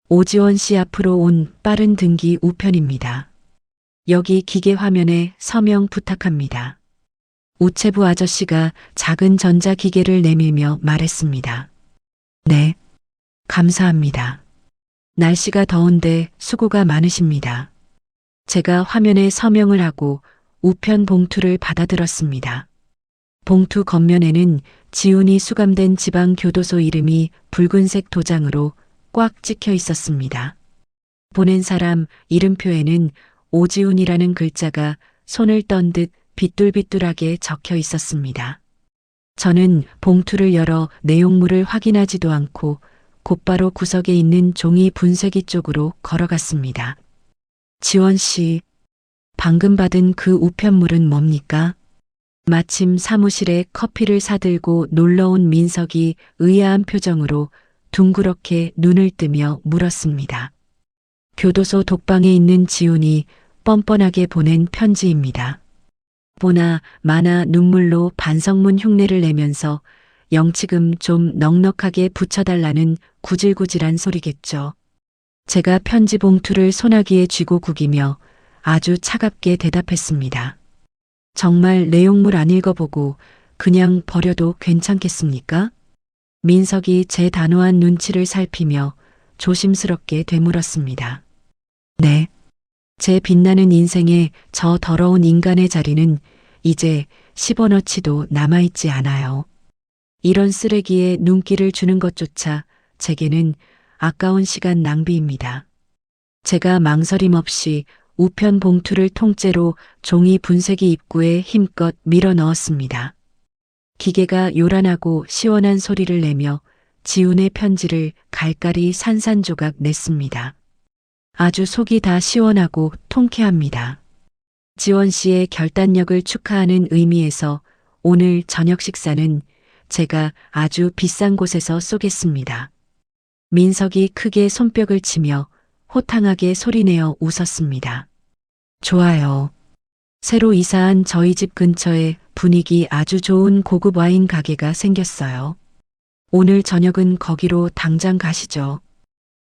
Speaker 1: 오지원 씨 앞으로 온 빠른 등기 우편입니다. 여기 기계 화면에 서명 부탁합니다. 우체부 아저씨가 작은 전자기계를 내밀며 말했습니다. 네, 감사합니다. 날씨가 더운데 수고가 많으십니다. 제가 화면에 서명을 하고 우편 봉투를 받아들었습니다. 봉투 겉면에는 지훈이 수감된 지방교도소 이름이 붉은색 도장으로 꽉 찍혀 있었습니다. 보낸 사람 이름표에는 오지훈이라는 글자가 손을 떤 듯 비뚤비뚤하게 적혀 있었습니다. 저는 봉투를 열어 내용물을 확인하지도 않고 곧바로 구석에 있는 종이 분쇄기 쪽으로 걸어갔습니다. 지원 씨, 방금 받은 그 우편물은 뭡니까? 마침 사무실에 커피를 사들고 놀러온 민석이 의아한 표정으로 둥그렇게 눈을 뜨며 물었습니다. 교도소 독방에 있는 지훈이 뻔뻔하게 보낸 편지입니다. 보나 마나 눈물로 반성문 흉내를 내면서 영치금 좀 넉넉하게 붙여달라는 구질구질한 소리겠죠. 제가 편지 봉투를 소나기에 쥐고 구기며 아주 차갑게 대답했습니다. 정말 내용물 안 읽어보고 그냥 버려도 괜찮겠습니까? 민석이 제 단호한 눈치를 살피며 조심스럽게 되물었습니다. 네. 제 빛나는 인생에 저 더러운 인간의 자리는 이제 10원어치도 남아있지 않아요. 이런 쓰레기에 눈길을 주는 것조차 제게는 아까운 시간 낭비입니다. 제가 망설임 없이 우편 봉투를 통째로 종이 분쇄기 입구에 힘껏 밀어 넣었습니다. 기계가 요란하고 시원한 소리를 내며 지훈의 편지를 갈갈이 산산조각 냈습니다. 아주 속이 다 시원하고 통쾌합니다. 지원 씨의 결단력을 축하하는 의미에서 오늘 저녁 식사는 제가 아주 비싼 곳에서 쏘겠습니다. 민석이 크게 손뼉을 치며 호탕하게 소리내어 웃었습니다. 좋아요. 새로 이사한 저희 집 근처에 분위기 아주 좋은 고급 와인 가게가 생겼어요. 오늘 저녁은 거기로 당장 가시죠.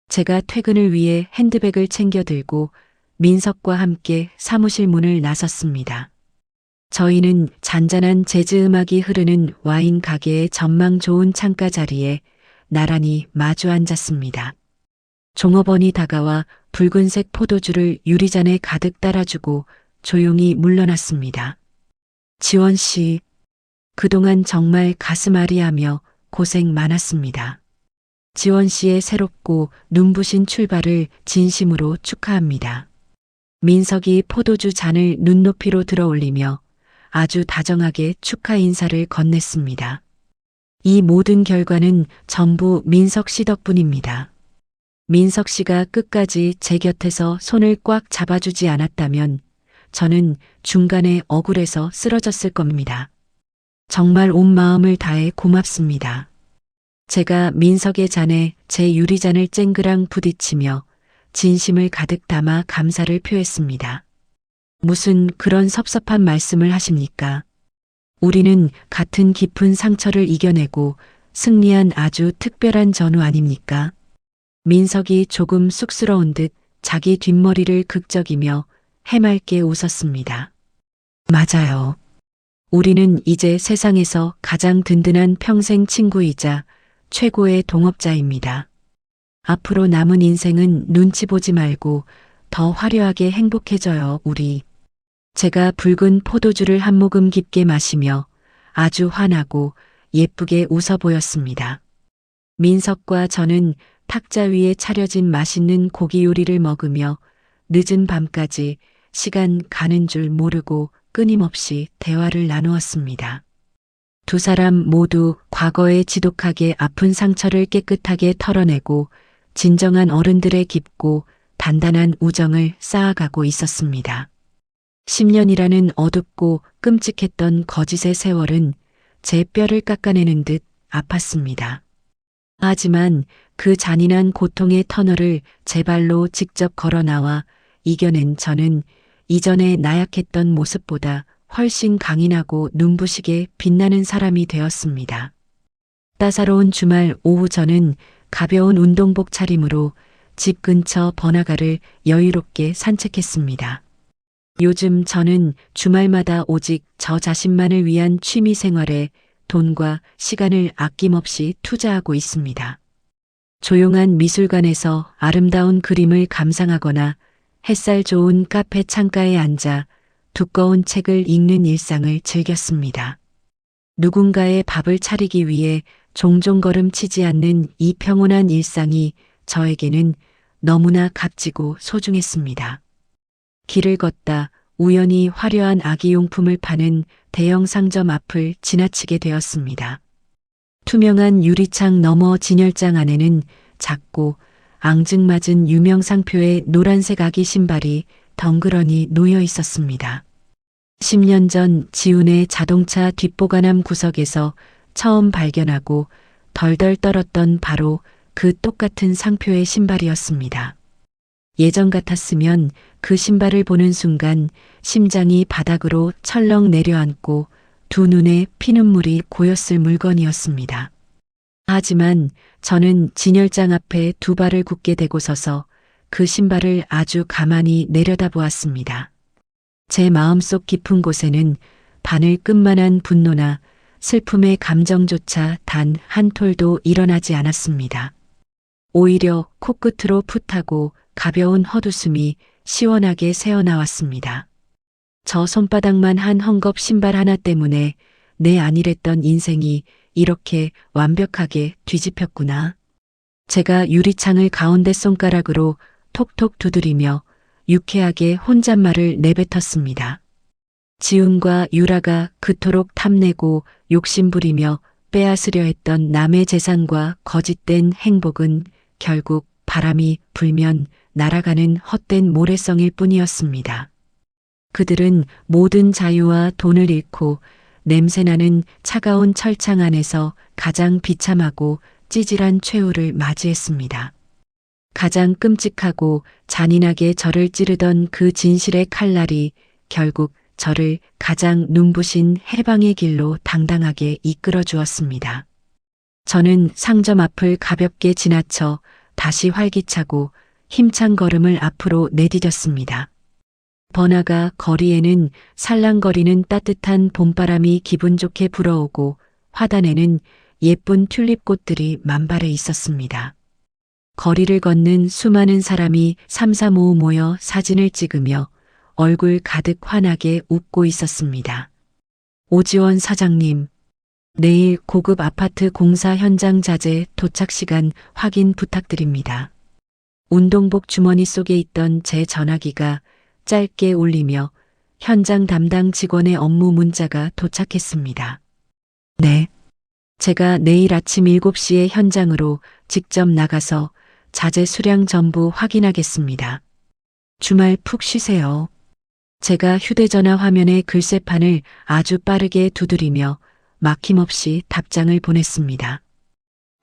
Speaker 1: 제가 퇴근을 위해 핸드백을 챙겨 들고 민석과 함께 사무실 문을 나섰습니다. 저희는 잔잔한 재즈 음악이 흐르는 와인 가게의 전망 좋은 창가 자리에 나란히 마주 앉았습니다. 종업원이 다가와 붉은색 포도주를 유리잔에 가득 따라주고 조용히 물러났습니다. 지원 씨, 그동안 정말 가슴앓이하며 고생 많았습니다. 지원 씨의 새롭고 눈부신 출발을 진심으로 축하합니다. 민석이 포도주 잔을 눈높이로 들어올리며 아주 다정하게 축하 인사를 건넸습니다. 이 모든 결과는 전부 민석 씨 덕분입니다. 민석 씨가 끝까지 제 곁에서 손을 꽉 잡아주지 않았다면 저는 중간에 억울해서 쓰러졌을 겁니다. 정말 온 마음을 다해 고맙습니다. 제가 민석의 잔에 제 유리잔을 쨍그랑 부딪히며 진심을 가득 담아 감사를 표했습니다. 무슨 그런 섭섭한 말씀을 하십니까? 우리는 같은 깊은 상처를 이겨내고 승리한 아주 특별한 전우 아닙니까? 민석이 조금 쑥스러운 듯 자기 뒷머리를 극적이며 해맑게 웃었습니다. 맞아요. 우리는 이제 세상에서 가장 든든한 평생 친구이자 최고의 동업자입니다. 앞으로 남은 인생은 눈치 보지 말고 더 화려하게 행복해져요, 우리. 제가 붉은 포도주를 한 모금 깊게 마시며 아주 환하고 예쁘게 웃어 보였습니다. 민석과 저는 탁자 위에 차려진 맛있는 고기 요리를 먹으며 늦은 밤까지 시간 가는 줄 모르고 끊임없이 대화를 나누었습니다. 두 사람 모두 과거에 지독하게 아픈 상처를 깨끗하게 털어내고 진정한 어른들의 깊고 단단한 우정을 쌓아가고 있었습니다. 10년이라는 어둡고 끔찍했던 거짓의 세월은 제 뼈를 깎아내는 듯 아팠습니다. 하지만 그 잔인한 고통의 터널을 제 발로 직접 걸어 나와 이겨낸 저는 이전에 나약했던 모습보다 훨씬 강인하고 눈부시게 빛나는 사람이 되었습니다. 따사로운 주말 오후 저는 가벼운 운동복 차림으로 집 근처 번화가를 여유롭게 산책했습니다. 요즘 저는 주말마다 오직 저 자신만을 위한 취미 생활에 돈과 시간을 아낌없이 투자하고 있습니다. 조용한 미술관에서 아름다운 그림을 감상하거나 햇살 좋은 카페 창가에 앉아 두꺼운 책을 읽는 일상을 즐겼습니다. 누군가의 밥을 차리기 위해 종종 걸음치지 않는 이 평온한 일상이 저에게는 너무나 값지고 소중했습니다. 길을 걷다 우연히 화려한 아기용품을 파는 대형 상점 앞을 지나치게 되었습니다. 투명한 유리창 너머 진열장 안에는 작고 앙증맞은 유명 상표의 노란색 아기 신발이 덩그러니 놓여 있었습니다. 10년 전 지훈의 자동차 뒷보관함 구석에서 처음 발견하고 덜덜 떨었던 바로 그 똑같은 상표의 신발이었습니다. 예전 같았으면 그 신발을 보는 순간 심장이 바닥으로 철렁 내려앉고 두 눈에 피눈물이 고였을 물건이었습니다. 하지만 저는 진열장 앞에 두 발을 굳게 대고 서서 그 신발을 아주 가만히 내려다보았습니다. 제 마음속 깊은 곳에는 바늘 끝만한 분노나 슬픔의 감정조차 단 한 톨도 일어나지 않았습니다. 오히려 코끝으로 풋하고 가벼운 헛웃음이 시원하게 새어나왔습니다. 저 손바닥만 한 헝겊 신발 하나 때문에 내 안일했던 인생이 이렇게 완벽하게 뒤집혔구나. 제가 유리창을 가운데 손가락으로 톡톡 두드리며 유쾌하게 혼잣말을 내뱉었습니다. 지훈과 유라가 그토록 탐내고 욕심부리며 빼앗으려 했던 남의 재산과 거짓된 행복은 결국 바람이 불면 날아가는 헛된 모래성일 뿐이었습니다. 그들은 모든 자유와 돈을 잃고 냄새나는 차가운 철창 안에서 가장 비참하고 찌질한 최후를 맞이했습니다. 가장 끔찍하고 잔인하게 저를 찌르던 그 진실의 칼날이 결국 저를 가장 눈부신 해방의 길로 당당하게 이끌어 주었습니다. 저는 상점 앞을 가볍게 지나쳐 다시 활기차고 힘찬 걸음을 앞으로 내디뎠습니다. 번화가 거리에는 살랑거리는 따뜻한 봄바람이 기분 좋게 불어오고 화단에는 예쁜 튤립꽃들이 만발해 있었습니다. 거리를 걷는 수많은 사람이 삼삼오오 모여 사진을 찍으며 얼굴 가득 환하게 웃고 있었습니다. 오지원 사장님, 내일 고급 아파트 공사 현장 자재 도착 시간 확인 부탁드립니다. 운동복 주머니 속에 있던 제 전화기가 짧게 울리며 현장 담당 직원의 업무 문자가 도착했습니다. 네. 제가 내일 아침 7시에 현장으로 직접 나가서 자재 수량 전부 확인하겠습니다. 주말 푹 쉬세요. 제가 휴대전화 화면에 글쎄판을 아주 빠르게 두드리며 막힘없이 답장을 보냈습니다.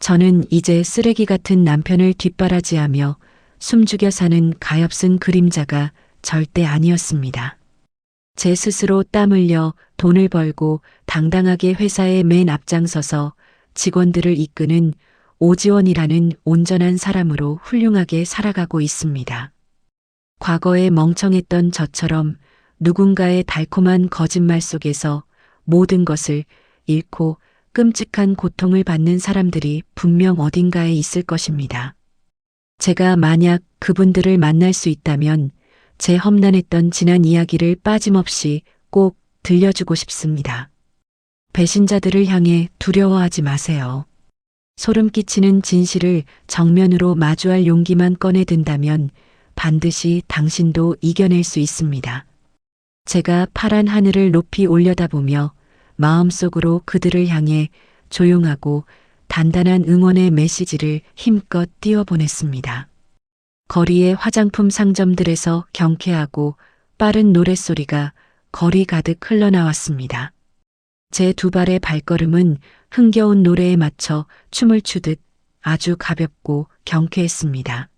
Speaker 1: 저는 이제 쓰레기 같은 남편을 뒷바라지하며 숨죽여 사는 가엾은 그림자가 절대 아니었습니다. 제 스스로 땀 흘려 돈을 벌고 당당하게 회사의 맨 앞장서서 직원들을 이끄는 오지원이라는 온전한 사람으로 훌륭하게 살아가고 있습니다. 과거에 멍청했던 저처럼 누군가의 달콤한 거짓말 속에서 모든 것을 잃고 끔찍한 고통을 받는 사람들이 분명 어딘가에 있을 것입니다. 제가 만약 그분들을 만날 수 있다면 제 험난했던 지난 이야기를 빠짐없이 꼭 들려주고 싶습니다. 배신자들을 향해 두려워하지 마세요. 소름 끼치는 진실을 정면으로 마주할 용기만 꺼내든다면 반드시 당신도 이겨낼 수 있습니다. 제가 파란 하늘을 높이 올려다보며 마음속으로 그들을 향해 조용하고 단단한 응원의 메시지를 힘껏 띄워보냈습니다. 거리의 화장품 상점들에서 경쾌하고 빠른 노랫소리가 거리 가득 흘러나왔습니다. 제 두 발의 발걸음은 흥겨운 노래에 맞춰 춤을 추듯 아주 가볍고 경쾌했습니다.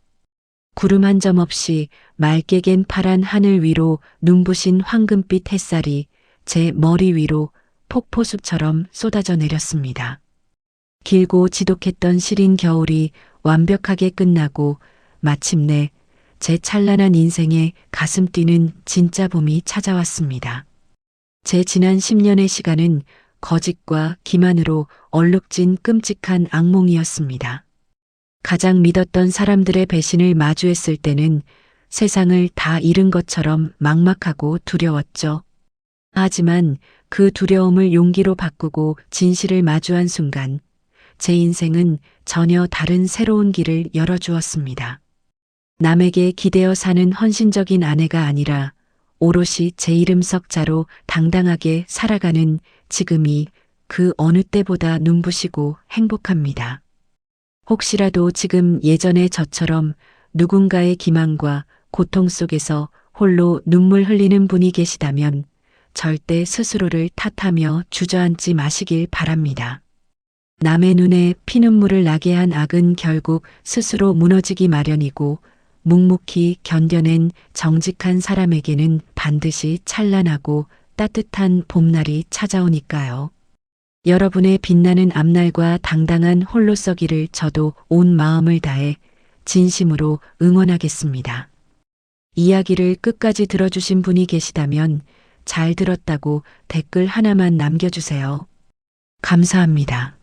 Speaker 1: 구름 한 점 없이 맑게 갠 파란 하늘 위로 눈부신 황금빛 햇살이 제 머리 위로 폭포수처럼 쏟아져 내렸습니다. 길고 지독했던 시린 겨울이 완벽하게 끝나고 마침내 제 찬란한 인생에 가슴 뛰는 진짜 봄이 찾아왔습니다. 제 지난 10년의 시간은 거짓과 기만으로 얼룩진 끔찍한 악몽이었습니다. 가장 믿었던 사람들의 배신을 마주했을 때는 세상을 다 잃은 것처럼 막막하고 두려웠죠. 하지만 그 두려움을 용기로 바꾸고 진실을 마주한 순간 제 인생은 전혀 다른 새로운 길을 열어주었습니다. 남에게 기대어 사는 헌신적인 아내가 아니라 오롯이 제 이름 석자로 당당하게 살아가는 지금이 그 어느 때보다 눈부시고 행복합니다. 혹시라도 지금 예전의 저처럼 누군가의 기만과 고통 속에서 홀로 눈물 흘리는 분이 계시다면 절대 스스로를 탓하며 주저앉지 마시길 바랍니다. 남의 눈에 피눈물을 나게 한 악은 결국 스스로 무너지기 마련이고 묵묵히 견뎌낸 정직한 사람에게는 반드시 찬란하고 따뜻한 봄날이 찾아오니까요. 여러분의 빛나는 앞날과 당당한 홀로서기를 저도 온 마음을 다해 진심으로 응원하겠습니다. 이야기를 끝까지 들어주신 분이 계시다면 잘 들었다고 댓글 하나만 남겨주세요. 감사합니다.